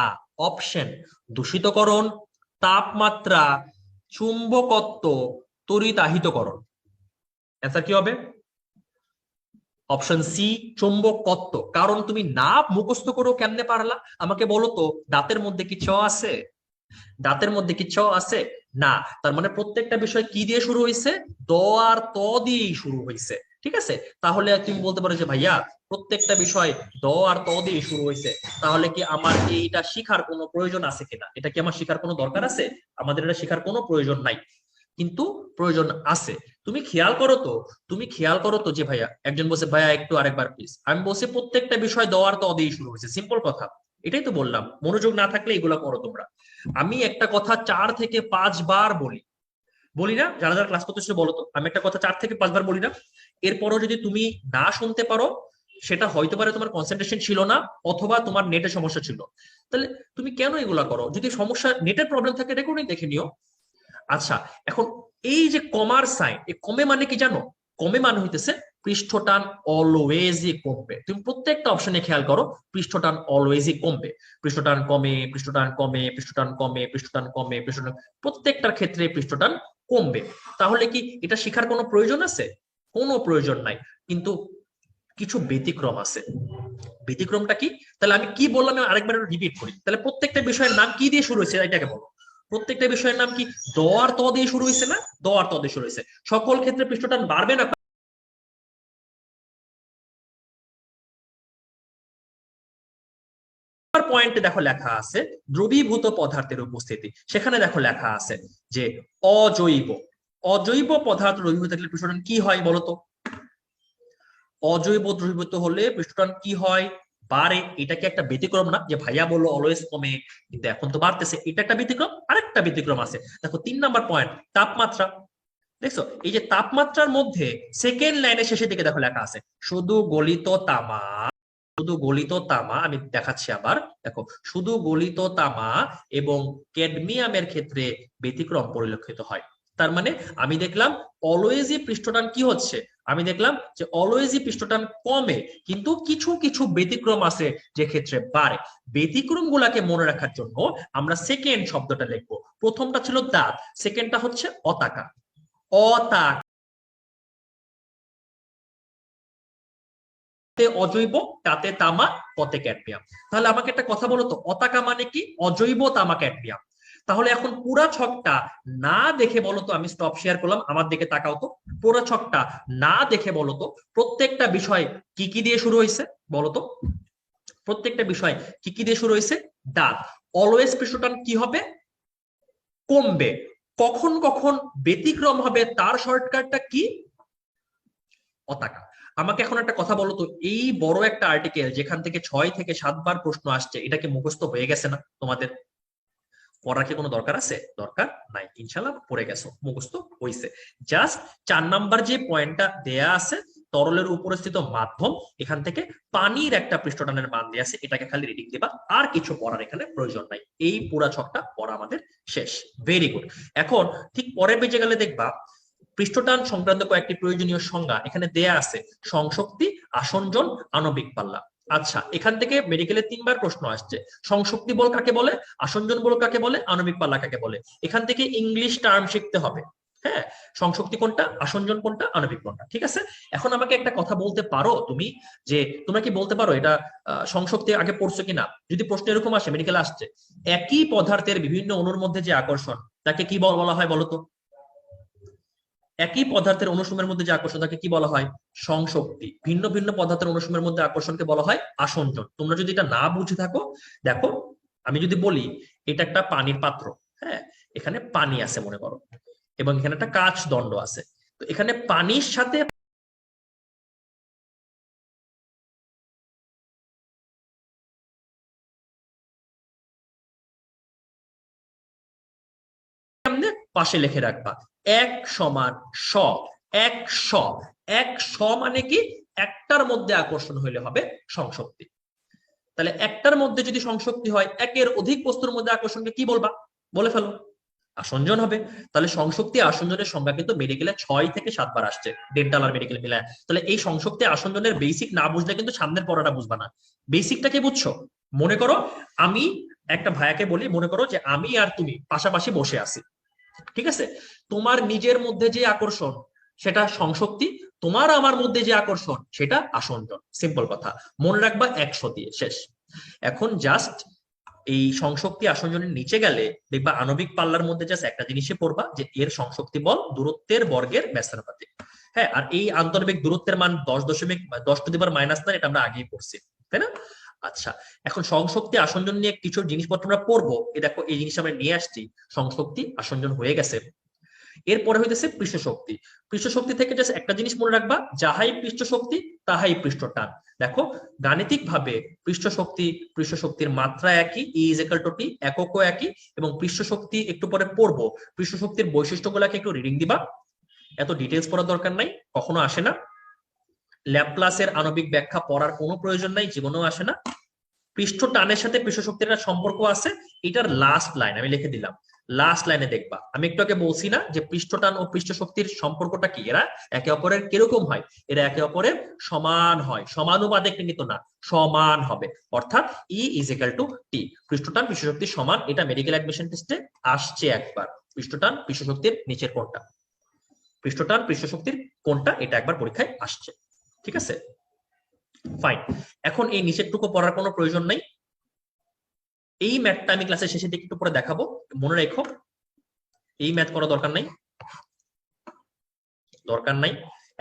অপশন: দূষিতকরণ, তাপমাত্রা, চুম্বকত্ব, তড়িতাহিতকরণ। অ্যান্সার কি হবে? অপশন সি, চুম্বকত্ব। কারণ তুমি না মুখস্থ করো কেমনে পারলা আমাকে বলো তো? দাঁতের মধ্যে কি ছ আছে? দাঁতের মধ্যে কি ছ আছে? না। তার মানে প্রত্যেকটা বিষয় কি দিয়ে শুরু হয়েছে? দ আর ত দিয়েই শুরু হয়েছে। ঠিক আছে? তাহলে তুমি বলতে পারো যে ভাইয়া প্রত্যেকটা বিষয় দ আর ত দিয়ে শুরু হয়েছে, তাহলে কি আমার এইটা শিখার কোনো প্রয়োজন আছে কিনা? এটা কি আমার শিখার কোনো দরকার আছে? আমাদের এটা শিখার কোনো প্রয়োজন নাই, কিন্তু প্রয়োজন আছে। তুমি খেয়াল করো তো, তুমি খেয়াল করো তো যে ভাইয়া, একজন বলছে ভাইয়া একটু আরেকবার প্লিজ। আমি বলছি প্রত্যেকটা বিষয় দ আর ত দিয়ে শুরু হয়েছে, সিম্পল কথা। এটাই তো বললাম, মনোযোগ না থাকলে এগুলো করো তোমরা। আমি একটা কথা 4 থেকে 5 বার বলি, বলি না? যারা যারা ক্লাস করতেছিল বলো তো, আমি একটা কথা 4 থেকে 5 বার বলি না? এরপরও যদি তুমি না শুনতে পারো, সেটা হয়তো পারে তোমার কনসেন্ট্রেশন ছিল না, অথবা তোমার নেটের সমস্যা ছিল। তাহলে তুমি কেন এগুলা করো? যদি সমস্যা নেটের প্রবলেম থাকে রেকর্ডিং দেখে নিও। আচ্ছা, এখন এই যে কমার সাইন, এই কমে মানে কি জানো? কমে মানে হইতেছে পৃষ্ঠটান অলওয়েজই কমবে। তুমি প্রত্যেকটা অপশনে খেয়াল করো, পৃষ্ঠটান অলওয়েজই কমবে। পৃষ্ঠটান কমে, পৃষ্ঠটান কমে, পৃষ্ঠটান কমে, পৃষ্ঠটান কমে, পৃষ্ঠটান, প্রত্যেকটার ক্ষেত্রে পৃষ্ঠটান কমবে। তাহলে কি এটা শেখার কোনো প্রয়োজন আছে? কোনো প্রয়োজন নাই। কিন্তু কিছু ব্যতিক্রম আছে। ব্যতিক্রমটা কি? তাহলে আমি কি বললাম আরেকবার রিপিট করি। তাহলে প্রত্যেকটা বিষয়ের নাম কি দিয়ে শুরু হয়েছে এটাকে বলো। প্রত্যেকটা বিষয়ের নাম কি দ আর ত দিয়ে শুরু হয়েছে না? দ আর ত দিয়ে শুরু হয়েছে। সকল ক্ষেত্রে পৃষ্ঠটান বাড়বে না? পয়েন্টে দেখো লেখা আছে দ্রবীভূত পদার্থের উপস্থিতি। সেখানে দেখো লেখা আছে যে অজৈব, অজৈব পদার্থ দ্রবীভূত থাকলে পৃষ্ঠটান কি হয় বলতো? অজৈব দ্রবীভূত হলে পৃষ্ঠটান কি হয়? বাড়ে। এটা কি একটা ব্যতিক্রম না? যে ভাইয়া বললো অলওয়েজ কমে, কিন্তু এখন তো বাড়তেছে। এটা একটা ব্যতিক্রম। আরেকটা ব্যতিক্রম আছে, দেখো 3 নাম্বার পয়েন্ট, তাপমাত্রা। দেখছো এই যে তাপমাত্রার মধ্যে সেকেন্ড লাইনের শেষের দিকে দেখো লেখা আছে শুধু গলিত তামা, শুধু গলিত তামা। আমি দেখাচ্ছি আবার, দেখো শুধু গলিত তামা এবং ক্যাডমিয়ামের ক্ষেত্রে ব্যতিক্রম পরিলক্ষিত হয়। তার মানে আমি দেখলাম অলওয়েজই পৃষ্ঠটান কি হচ্ছে, আমি দেখলাম যে অলওয়েজই পৃষ্ঠটান কমে, কিন্তু কিছু কিছু ব্যতিক্রম আছে যে ক্ষেত্রে বাড়ে। ব্যতিক্রম গুলাকে মনে রাখার জন্য আমরা সেকেন্ড শব্দটা লিখবো। প্রথমটা ছিল দাঁত, সেকেন্ডটা হচ্ছে অতাকা। অতাক, অজৈব, তাতে তামা, কতে ক্যাডমিয়াম। তাহলে আমাকে একটা কথা বলো তো, অতাকা মানে কি? অজৈব, তামা, ক্যাডমিয়াম। তাহলে এখন পুরা ছকটা না দেখে বলো তো, আমি স্টপ শেয়ার করলাম, আমার দিকে তাকাও তো। পুরা ছকটা না দেখে বলো তো প্রত্যেকটা বিষয় কি কি দিয়ে শুরু হয়েছে বলো তো? প্রত্যেকটা বিষয় কি কি দিয়ে শুরু হয়েছে? দাঁত। অলওয়েজ পৃষ্ঠটান কি হবে? কমবে। কখন কখন ব্যতিক্রম হবে তার শর্টকাটটা কি? অতাকা। আমাকে এখন একটা কথা বলো তো, এই বড় একটা আর্টিকেল যেখান থেকে 6 থেকে 7 বার প্রশ্ন আসছে, এটা কি মুখস্থ হয়ে গেছে না তোমাদের? পড়ার কি কোনো দরকার আছে? দরকার নাই, ইনশাল্লাহ পড়ে গেছো, মুখস্থ হইছে। জাস্ট 4 নাম্বার যে পয়েন্টটা দেয়া আছে, তরলের উপরস্থিত মাধ্যম, এখান থেকে পানির একটা পৃষ্ঠটানের মান দেয়া আছে, এটাকে খালি রিডিং দিবা, আর কিছু পড়ার এখানে প্রয়োজন নাই। এই পুরা ছকটা পড়া আমাদের শেষ। Very good. এখন ঠিক পরের পেজে গেলে দেখবা পৃষ্ঠটান সংক্রান্ত কয়েকটি প্রয়োজনীয় সংজ্ঞা এখানে দেয়া আছে। সংশক্তি, আসঞ্জন, আণবিক পাল্লা। আচ্ছা, এখান থেকে মেডিকেলে 3 বার প্রশ্ন আসছে। সংশক্তি বল কাকে বলে, আসঞ্জন বল কাকে বলে, আণবিক পাল্লা কাকে বলে। এখান থেকে ইংলিশ টার্ম শিখতে হবে। হ্যাঁ, সংশক্তি কোনটা, আসঞ্জন কোনটা, আণবিক কোনটা। ঠিক আছে, এখন আমাকে একটা কথা বলতে পারো তুমি, যে তোমরা কি বলতে পারো এটা সংশক্তি আগে পড়ছো কিনা? যদি প্রশ্ন এরকম আসে, মেডিকেল আসছে, একই পদার্থের বিভিন্ন অণুর মধ্যে যে আকর্ষণ তাকে কি বলা হয় বলো তো? একই পদার্থের অনুসমূহের মধ্যে যে আকর্ষণ তাকে কি বলা হয়? সংশক্তি। ভিন্ন ভিন্ন পদার্থের অনুসমূহের মধ্যে আকর্ষণকে বলা হয় আসঞ্জন। তোমরা যদি এটা না বুঝে থাকো, দেখো আমি যদি বলি এটা একটা পানির পাত্র, হ্যাঁ, এখানে পানি আছে মনে করো, এবং এখানে একটা কাঁচ দণ্ড আছে, তো এখানে পানির সাথে পাশে লিখে রাখবা এক সমান স। এক স, এক স মানে কি? একটার মধ্যে আকর্ষণ হইলে হবে সংশক্তি। তাহলে একটার মধ্যে যদি সংশক্তি হয়, একের অধিক বস্তুর মধ্যে আকর্ষণকে কি বলবা? বলে ফেলো, আসঞ্জন হবে। তাহলে সংশক্তি আসঞ্জনের সংজ্ঞা কিন্তু মেডিকেলে 6 থেকে 7 বার আসছে, ডেন্টাল আর মেডিকেল মিলায়। তাহলে এই সংশক্তি আসঞ্জনের বেসিক না বুঝলে কিন্তু সামনের পড়াটা বুঝবা না। বেসিকটা কি বুঝছো? মনে করো আমি একটা ভাইয়াকে বলি, মনে করো যে আমি আর তুমি পাশাপাশি বসে আছি, ঠিক আছে? তোমার নিজের মধ্যে যে আকর্ষণ সেটা সংশক্তি, তোমার আমার মধ্যে যে আকর্ষণ সেটা আসঞ্জন। সিম্পল কথা, মনে রাখবা 100 দিয়ে শেষ। এখন জাস্ট এই সংশক্তি আসঞ্জনের নিচে গেলে দেখবা আণবিক পাল্লার মধ্যে জাস্ট একটা জিনিসই পড়বা, যে এর সংশক্তি বল দূরত্বের বর্গের ব্যস্তানুপাতিক। হ্যাঁ, আর এই আন্তর্বিক দূরত্বের মান 10 - 10⁻⁹ এটা আমরা আগেই পড়ছি, তাই না? আচ্ছা, এখন সংশক্তি আসঞ্জন নিয়ে কিছু জিনিসপত্র আমরা পড়বো। এই দেখো এই জিনিস আমরা নিয়ে আসছি, সংশক্তি আসঞ্জন হয়ে গেছে। এরপরে হইতেছে পৃষ্ঠ শক্তি। পৃষ্ঠ শক্তি থেকে জাস্ট একটা জিনিস মনে রাখবা, যাহাই পৃষ্ঠ শক্তি তাহাই পৃষ্ঠ টান। দেখো গাণিতিক ভাবে পৃষ্ঠ শক্তির মাত্রা একই, ই ইজ ইকুয়াল টু টি, এককও একই, এবং পৃষ্ঠ শক্তি একটু পরে পড়বো। পৃষ্ঠ শক্তির বৈশিষ্ট্যগুলোকে একটু রিডিং দিবা, এত ডিটেলস পড়ার দরকার নাই, কখনো আসে না। ল্যাপ্লাসের আণবিক ব্যাখ্যা পড়ার কোনো প্রয়োজন নাই, জীবনেও আসে না। পৃষ্ঠ টানের সাথে পৃষ্ঠ শক্তির একটা সম্পর্ক আছে, এটার লাস্ট লাইন আমি লিখে দিলাম, লাস্ট লাইনে দেখবা। আমি একটু আগে বলছি না যে পৃষ্ঠ টান ও পৃষ্ঠ শক্তির সম্পর্কটা কি, এরা একে অপরের কিরকম হয়? এরা একে অপরের সমান হয়, সমানুপাতিক কিন্তু না, সমান হবে। অর্থাৎ ই ইজ ইকুয়াল টু টি, পৃষ্ঠ টান পৃষ্ঠ শক্তির সমান। এটা মেডিকেল অ্যাডমিশন টেস্টে আসছে একবার, পৃষ্ঠ টান পৃষ্ঠ শক্তির নিচের কোনটা, পৃষ্ঠ টান পৃষ্ঠ শক্তির কোনটা, এটা একবার পরীক্ষায় আসছে। ঠিক আছে, ফাইন। এখন এই নিচেরটুকু পড়ার কোনো প্রয়োজন নাই, এই ম্যাথটা আমি ক্লাসের শেষের দিকে একটু পরে দেখাবো, মনে রেখো এই ম্যাথ করা দরকার নাই, দরকার নাই।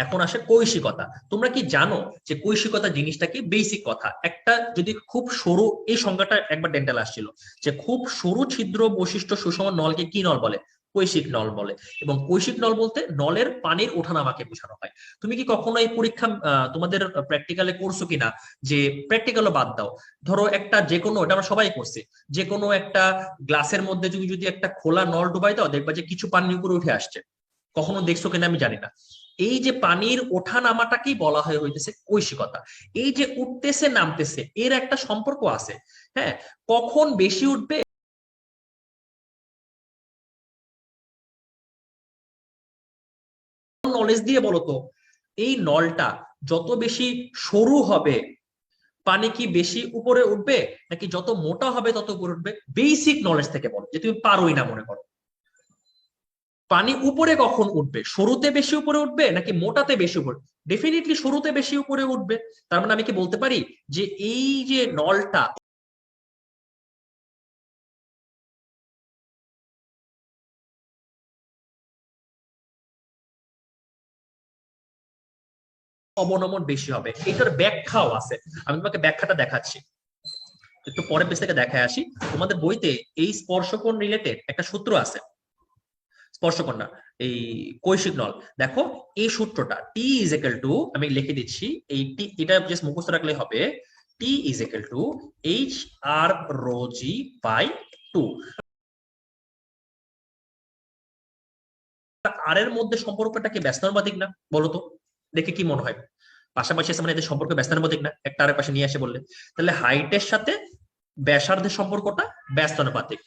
এখন আসে কৈশিকতা। তোমরা কি জানো যে কৈশিকতা জিনিসটা কি? বেসিক কথা, একটা যদি খুব সরু, এই সংজ্ঞাটা একবার ডেন্টাল আসছিল, যে খুব সরু ছিদ্র বৈশিষ্ট্য সুষম নলকে কি নল বলে? কৈশিক নল বলে। এবং কৈশিক নল বলতে নলের পানির ওঠানামাকে বোঝানো হয়। তুমি কি কখনো এই পরীক্ষা তোমাদের প্র্যাকটিক্যালে করছো কিনা? যে প্র্যাকটিক্যালও বাদ দাও, ধরো একটা যে কোনো, এটা আমরা সবাই করছি, যে কোনো একটা গ্লাসের মধ্যে যদি যদি একটা খোলা নল ডুবাই দাও, দেখবা যে কিছু পানি উপরে উঠে আসছে। কখনো দেখছো কিনা আমি জানি না। এই যে পানির ওঠা নামাটাকেই বলা হয় হইতেছে কৈশিকতা। এই যে উঠতেছে নামতেছে এর একটা সম্পর্ক আছে। হ্যাঁ, কখন বেশি উঠবে নলেজ দিয়ে বলো তো। এই নলটা যত বেশি সরু হবে পানি কি বেশি উপরে উঠবে, নাকি যত মোটা হবে তত উপরে উঠবে? বেসিক নলেজ থেকে বলো, যে তুমি পারোই না মনে করো, পানি উপরে কখন উঠবে? সরুতে বেশি উপরে উঠবে নাকি মোটাতে বেশি উপরে? ডেফিনেটলি সরুতে বেশি উপরে উঠবে। তার মানে আমি কি বলতে পারি যে এই যে নলটা অবনমন বেশি হবে? এটার ব্যাখ্যাও আছে, আমি তোমাকে ব্যাখ্যাটা দেখাচ্ছি, একটু পরের পেজ থেকে দেখায় আসি। তোমাদের বইতে এই স্পর্শকোণ রিলেটেড একটা সূত্র আছে, স্পর্শকোণ না, এই কৈশিক নল। দেখো এই সূত্রটা টি ইজ ইকুয়াল টু, আমি লিখে দিচ্ছি, এই টি, এটা জাস্ট মুখস্থ রাখলে হবে, T is equal to H R rho G by 2। আর এর মধ্যে সম্পর্কটা কি ব্যস্তানুপাতিক না বলতো? দেখে কি মনে হয়? পাশাপাশি আছে মানে এদের সম্পর্ক ব্যস্তানুপাতিক না, একটা আরেক পাশে নিয়ে আসে বললে? তাহলে হাইটের সাথে ব্যাসার্ধের সম্পর্কটা ব্যস্তানুপাতিক।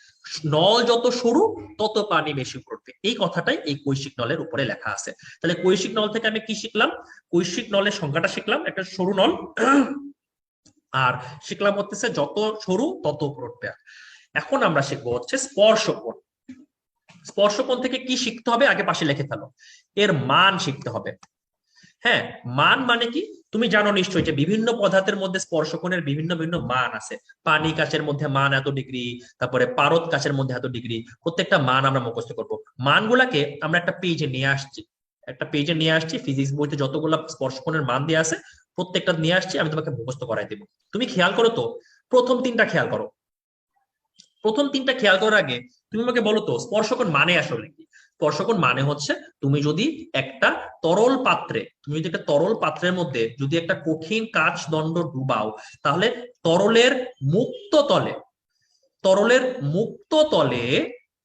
নল যত সরু তত পানি বেশি পড়বে, এই কথাটাই এই কৈশিক নলের উপরে লেখা আছে। তাহলে কৈশিক নল থেকে আমি কি শিখলাম? কৈশিক নলের সংখ্যাটা শিখলাম, একটা সরু নল, আর শিখলাম হচ্ছে যত সরু তত উপরে উঠবে। এখন আমরা শিখবো হচ্ছে স্পর্শকোণ। স্পর্শকোণ থেকে কি শিখতে হবে আগে পাশে লিখে ফেলো, এর মান শিখতে হবে। হ্যাঁ, মান মানে কি তুমি জানো নিশ্চয়ই যে বিভিন্ন পদার্থের মধ্যে স্পর্শকোণের বিভিন্ন বিভিন্ন মান আছে। পানি কাচের মধ্যে মান এত ডিগ্রি, তারপরে পারদ কাচের মধ্যে এত ডিগ্রি, প্রত্যেকটা মান আমরা মুখস্থ করব। মানগুলাকে আমরা একটা পেজে নিয়ে আসছি, ফিজিক্স বইতে যতগুলা স্পর্শকোণের মান দেওয়া আছে প্রত্যেকটা নিয়ে আসছি, আমি তোমাকে মুখস্থ করাই দেবো। তুমি খেয়াল করো তো, প্রথম তিনটা খেয়াল করো। প্রথম তিনটা খেয়াল করার আগে তুমি আমাকে বলো তো স্পর্শকোণ মানে আসলে কি। স্পর্শকোণ মানে হচ্ছে তুমি যদি একটা তরল পাত্রের মধ্যে যদি একটা কঠিন কাচ দণ্ড ডুবাও, তাহলে তরলের মুক্ত তলে তরলের মুক্ত তলে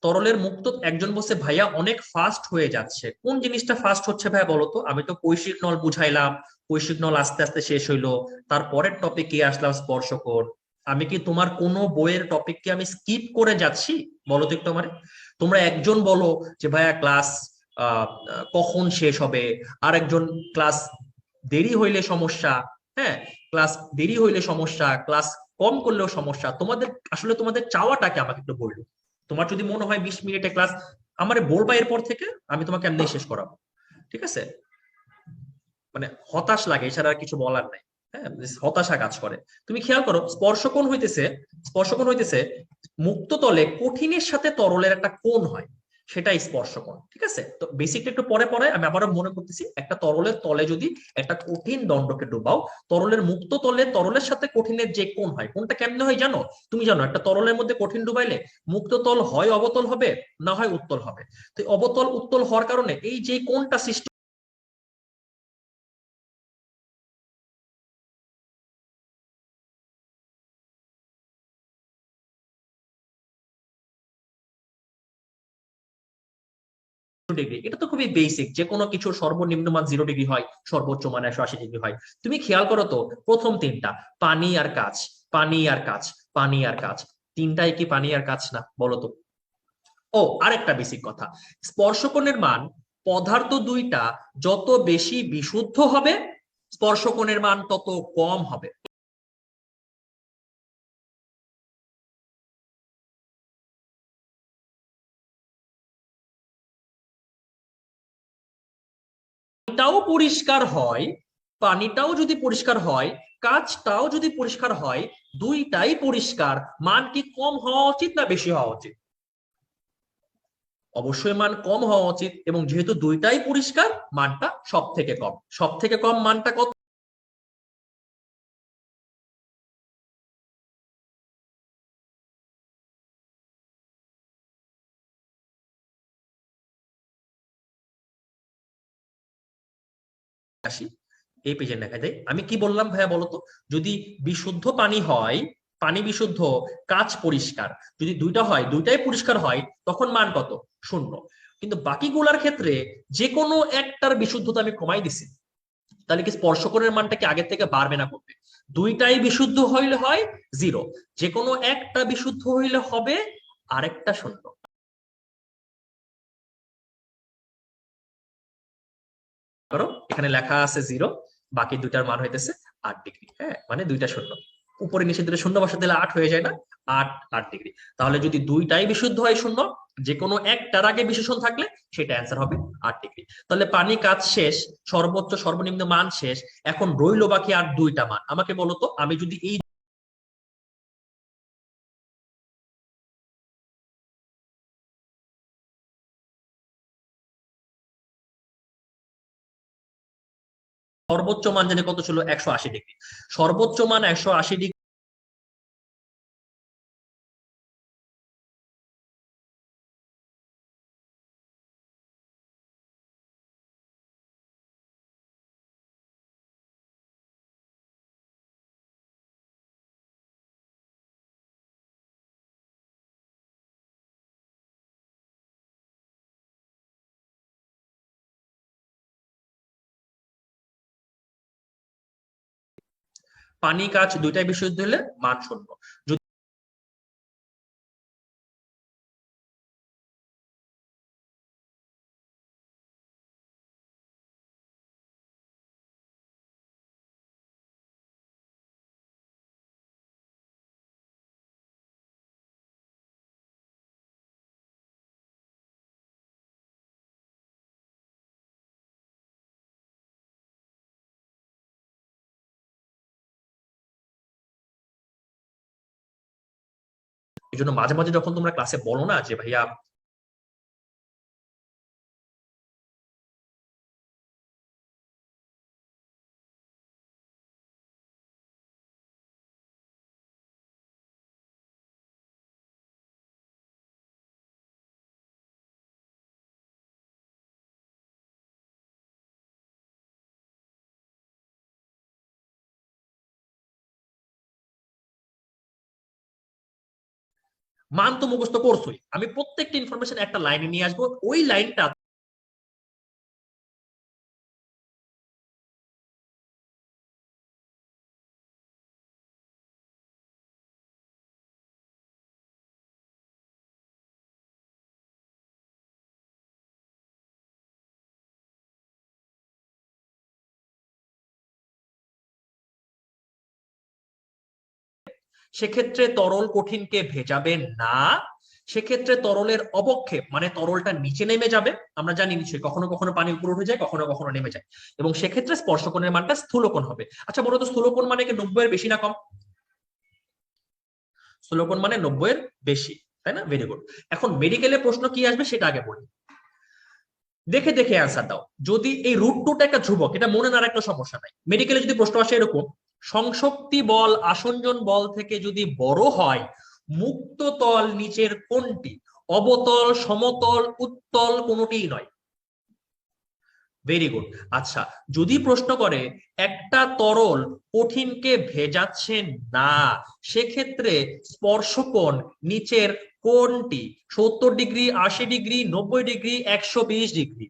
তরলের মুক্ত, একজন বলছে ভাইয়া অনেক ফাস্ট হয়ে যাচ্ছে, কোন জিনিসটা ফাস্ট হচ্ছে ভাইয়া বলো তো? আমি তো কৈশিক নল বুঝাইলাম, কৈশিক নল আস্তে আস্তে শেষ হইলো, তারপরের টপিকে আসলাম স্পর্শকোণ। আমি কি তোমার কোনো বইয়ের টপিককে আমি স্কিপ করে যাচ্ছি? বলো তো একটু আমারে। তোমরা একজন বলো যে ভাইয়া ক্লাস কখন শেষ হবে, আর একজন ক্লাস দেরি হইলে সমস্যা। হ্যাঁ, ক্লাস দেরি হইলে সমস্যা, ক্লাস কম করলেও সমস্যা। তোমাদের চাওয়াটাকে আমাকে একটু বললো। তোমার যদি মনে হয় 20 মিনিটে ক্লাস আমারে বলবা, এরপর থেকে আমি তোমাকে এমনি শেষ করাবো। ঠিক আছে? মানে হতাশ লাগে, এছাড়া আর কিছু বলার নাই। হ্যাঁ, হতাশা কাজ করে। তুমি খেয়াল করো, স্পর্শকোণ হইতেছে মুক্ত তলে কঠিনের সাথে তরলের একটা কোণ হয়, সেটাই স্পর্শকোণ। ঠিক আছে? তো বেসিকটা একটু পরে পরে আমি আবারও মনে করতেছি, একটা তরলের তলে যদি একটা কঠিন দণ্ডকে ডুবাও, তরলের মুক্ত তলে তরলের সাথে কঠিনের যে কোণ হয়, কোণটা কেমনে হয় জানো? তুমি জানো একটা তরলের মধ্যে কঠিন ডুবাইলে মুক্ত তল হয় অবতল হবে, না হয় উত্তল হবে। তো অবতল উত্তল হওয়ার কারণে এই যে কোণটা সৃষ্টি, ডিগ্রি, এটা তো খুবই বেসিক, যে কোনো কিছুর সর্বনিম্ন মান 0 ডিগ্রি হয়, সর্বোচ্চ মান 180 ডিগ্রি হয়। তুমি খেয়াল করো তো প্রথম তিনটা, পানি আর কাচ, পানি আর কাচ, পানি আর কাচ, তিনটাই কি পানি আর কাচ না বলো তো? ও আরেকটা বেসিক কথা, স্পর্শকোণের মান পদার্থ দুইটা যত বেশি বিশুদ্ধ হবে, স্পর্শকোণের মান তত কম হবে। পানিটাও পরিষ্কার হয়, পানিটাও যদি পরিষ্কার হয়, কাঁচটাও যদি পরিষ্কার হয়, দুইটাই পরিষ্কার, মান কি কম হওয়া উচিত না বেশি হওয়া উচিত? অবশ্যই মান কম হওয়া উচিত, এবং যেহেতু দুইটাই পরিষ্কার, মানটা সব থেকে কম। সব থেকে কম মানটা কত? আসি, এই পেজে লেখা যায়। আমি কি বললাম ভাইয়া বলো তো? যদি বিশুদ্ধ পানি হয়, পানি বিশুদ্ধ, কাঁচ পরিষ্কার, যদি দুইটা হয়, দুইটাই পরিষ্কার হয়, তখন মান কত? 0। কিন্তু বাকিগুলার ক্ষেত্রে যে কোনো একটার বিশুদ্ধতা আমি কমাই দিছি, তাহলে কি স্পর্শকোণের মানটা কি আগের থেকে বাড়বে না কমবে? দুইটাই বিশুদ্ধ হইলে হয় 0, যে কোনো একটা বিশুদ্ধ হইলে হবে আরেকটা 0। করো, এখানে লেখা আছে 0, বাকি দুইটার মান হইতেছে 8 ডিগ্রি। হ্যাঁ, মানে দুইটা শূন্য, উপরে নিচে দুটো শূন্য বসা দিলে 8 হয়ে যায় না? 8 ডিগ্রি। তাহলে যদি দুইটাই বিশুদ্ধ হয় 0, যে কোনো একটার আগে বিশেষণ থাকলে সেটা অ্যান্সার হবে 8 ডিগ্রি। তাহলে পানি কাজ শেষ, সর্বোচ্চ সর্বনিম্ন মান শেষ। এখন রইলো বাকি আর দুইটা মান। আমাকে বলো তো, আমি যদি এই সর্বোচ্চ মান জানি কত ছিল, 180 ডিগ্রি, সর্বোচ্চ মান 180 ডিগ্রি। পানি কাজ দুইটাই বিশুদ্ধ হলে মান 0। এই জন্য মাঝে মাঝে যখন তোমরা ক্লাসে বলো না যে ভাইয়া মান তো মুখস্থ করছোই, আমি প্রত্যেকটা ইনফরমেশন একটা লাইনে নিয়ে আসবো, ওই লাইনটা সেক্ষেত্রে তরল কঠিনকে ভেজাবে না, সেক্ষেত্রে তরলের অবক্ষেপ মানে তরলটা নিচে নেমে যাবে, আমরা জানি নিশ্চয়ই কখনো কখনো পানি উপরে উঠে যায়, কখনো কখনো নেমে যায়, এবং সেক্ষেত্রে স্পর্শকোণের মানটা স্থূলকোণ হবে। আচ্ছা বলো তো স্থূলকোণ মানে কি 90 এর বেশি না কম? স্থূলকোণ মানে 90 এর বেশি, তাই না? Very good. এখন মেডিকেলে প্রশ্ন কি আসবে সেটা আগে বলি, দেখে দেখে অ্যান্সার দাও। যদি এই রুট টুটা একটা ধ্রুবক, এটা মনে না একটা সমস্যা নাই, মেডিকেলে যদি প্রশ্ন আসে এরকম, সংশক্তি বল আসঞ্জন বল থেকে যদি বড় হয়, মুক্ত তল নিচের কোনটি? অবতল, সমতল, উত্তল কোনটিই নয়। Very good. আচ্ছা, যদি প্রশ্ন করে একটা তরল কঠিনকে ভেজাচ্ছে না, সেক্ষেত্রে স্পর্শকোণ নিচের কোনটি? 70 ডিগ্রি, 80 ডিগ্রি, 90 ডিগ্রি, 120 ডিগ্রি?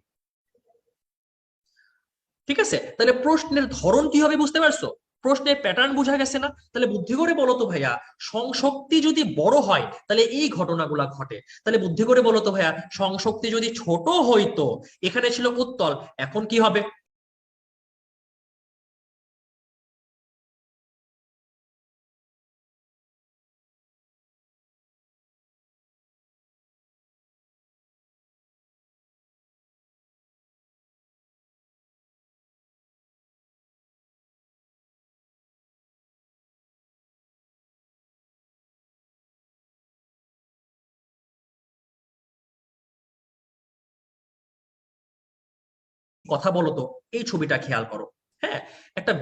ঠিক আছে, তাহলে প্রশ্নের ধরন কি হবে বুঝতে পারছো? প্রশ্নের প্যাটার্ন বোঝা গেছে না? তাহলে বুদ্ধি করে বলো তো ভাইয়া, সংশক্তি যদি বড় হয় তাহলে এই ঘটনাগুলা ঘটে, তাহলে বুদ্ধি করে বলো তো ভাইয়া, সংশক্তি যদি ছোট হইতো, এখানে ছিল উত্তল, এখন কি হবে? কথা বলো তো, এই ছবিটা খেয়াল করো। হ্যাঁ, একটা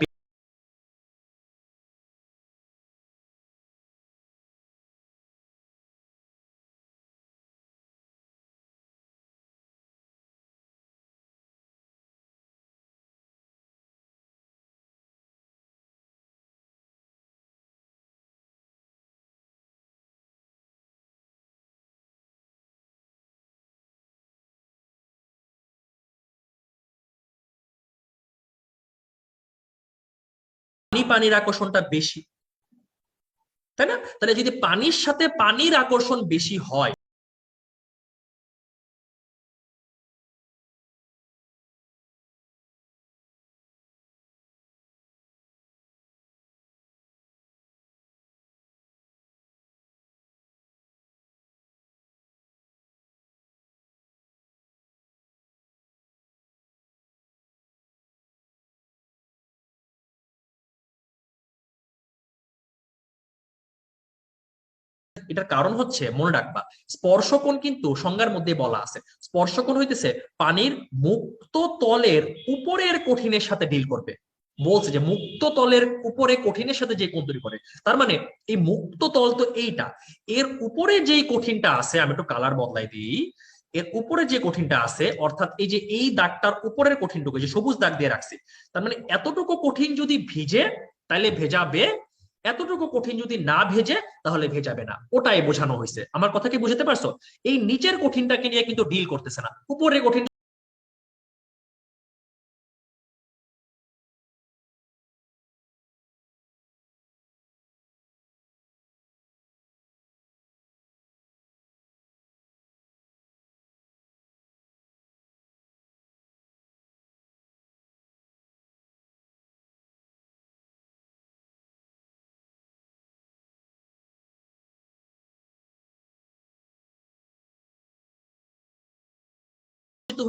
পানি, পানির আকর্ষণটা বেশি, তাই না? তাহলে যদি পানির সাথে পানির আকর্ষণ বেশি হয়, এটার কারণ হচ্ছে মনে রাখবা, স্পর্শকোণ কিন্তু সংজ্ঞার মধ্যে বলা আছে, স্পর্শকোণ হইতেছে পানির মুক্ত তলের উপরের কঠিনের সাথে ডিল করবে। বলছে যে মুক্ত তলের উপরে কঠিনের সাথে যে কোণ তৈরি করে, তার মানে এই মুক্ত তল তো এইটা, এর উপরে যেই কঠিনটা আছে, আমি একটু কালার বদলাই দিই, এর উপরে যে কঠিনটা আছে, অর্থাৎ এই যে এই দাগটার উপরের কঠিনটুকু যে সবুজ দাগ দিয়ে রাখছি, তার মানে এতটুকু কঠিন যদি ভিজে তাহলে ভেজাবে, এতটুকু কঠিন যদি না ভেজে তাহলে ভেজাবে না, ওটাই বোঝানো হয়েছে। আমার কথা কি বুঝতে পারছো? এই নিচের কঠিনটাকে নিয়ে কিন্তু ডিল করতেছে না, উপরের কঠিন।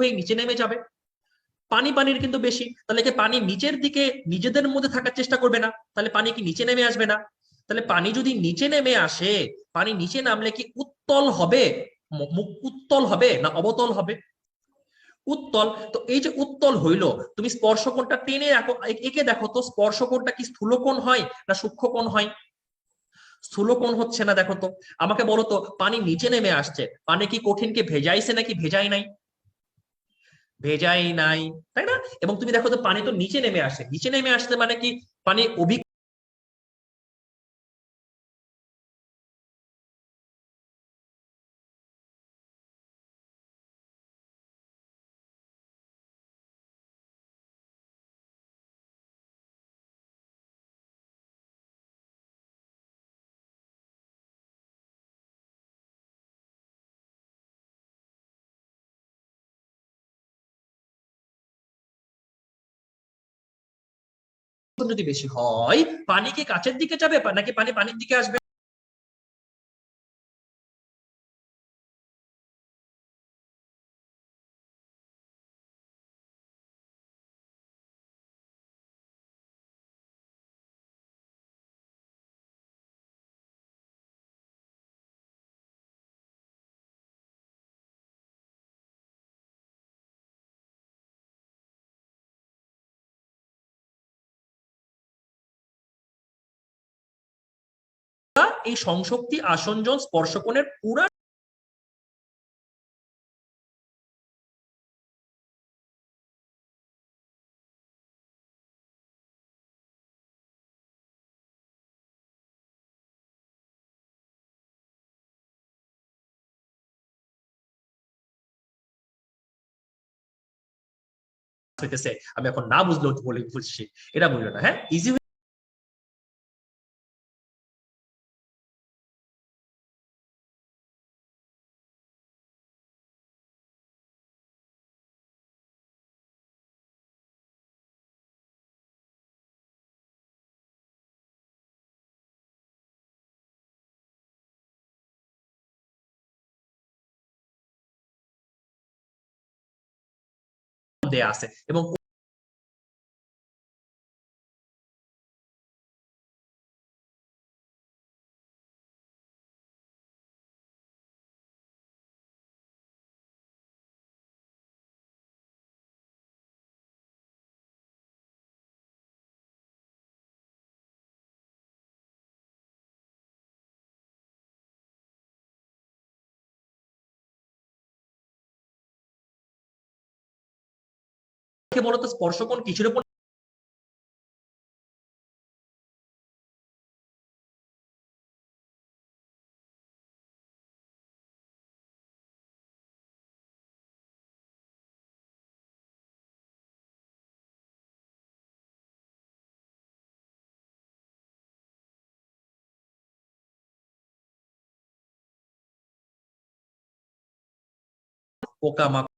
হয়ে নিচে নেমে যাবে, পানি পানির কিন্তু বেশি, তাহলে কি পানি নিচের দিকে নিজেদের মধ্যে থাকার চেষ্টা করবে না? তাহলে পানি কি নিচে নেমে আসবে না? তাহলে পানি যদি নিচে নেমে আসে, পানি নিচে নামলে কি উত্তল হবে, মুখ উত্তল হবে না অবতল হবে? উত্তল। তো এই যে উত্তল হইলো, তুমি স্পর্শকোণটা টেনে রাখো, একে দেখো তো স্পর্শকোণটা কি স্থূলকোণ হয় না সূক্ষ্মকোণ হয়? স্থূলকোণ হচ্ছে না, দেখো তো। আমাকে বলো তো, পানি নিচে নেমে আসছে, পানি কি কঠিনকে ভেজাইছে নাকি ভেজাই নাই? ভেজাই নাই, তাই না? এবং তুমি দেখো তো পানি তো নিচে নেমে আসে, নিচে নেমে আসতে মানে কি পানি যদি বেশি হয়, পানি কি কাছের দিকে যাবে নাকি পানি পানির দিকে আসবে? এই সংশক্তি আসঞ্জন স্পর্শকোণের পুরা হইতেছে। আমি এখন না বুঝলেও বলে বুঝছি, এটা বুঝলো না, হ্যাঁ ইজি। দেয়া আছে এবং বলতো স্পর্শকোণ কিছুর উপর পোকামাকড়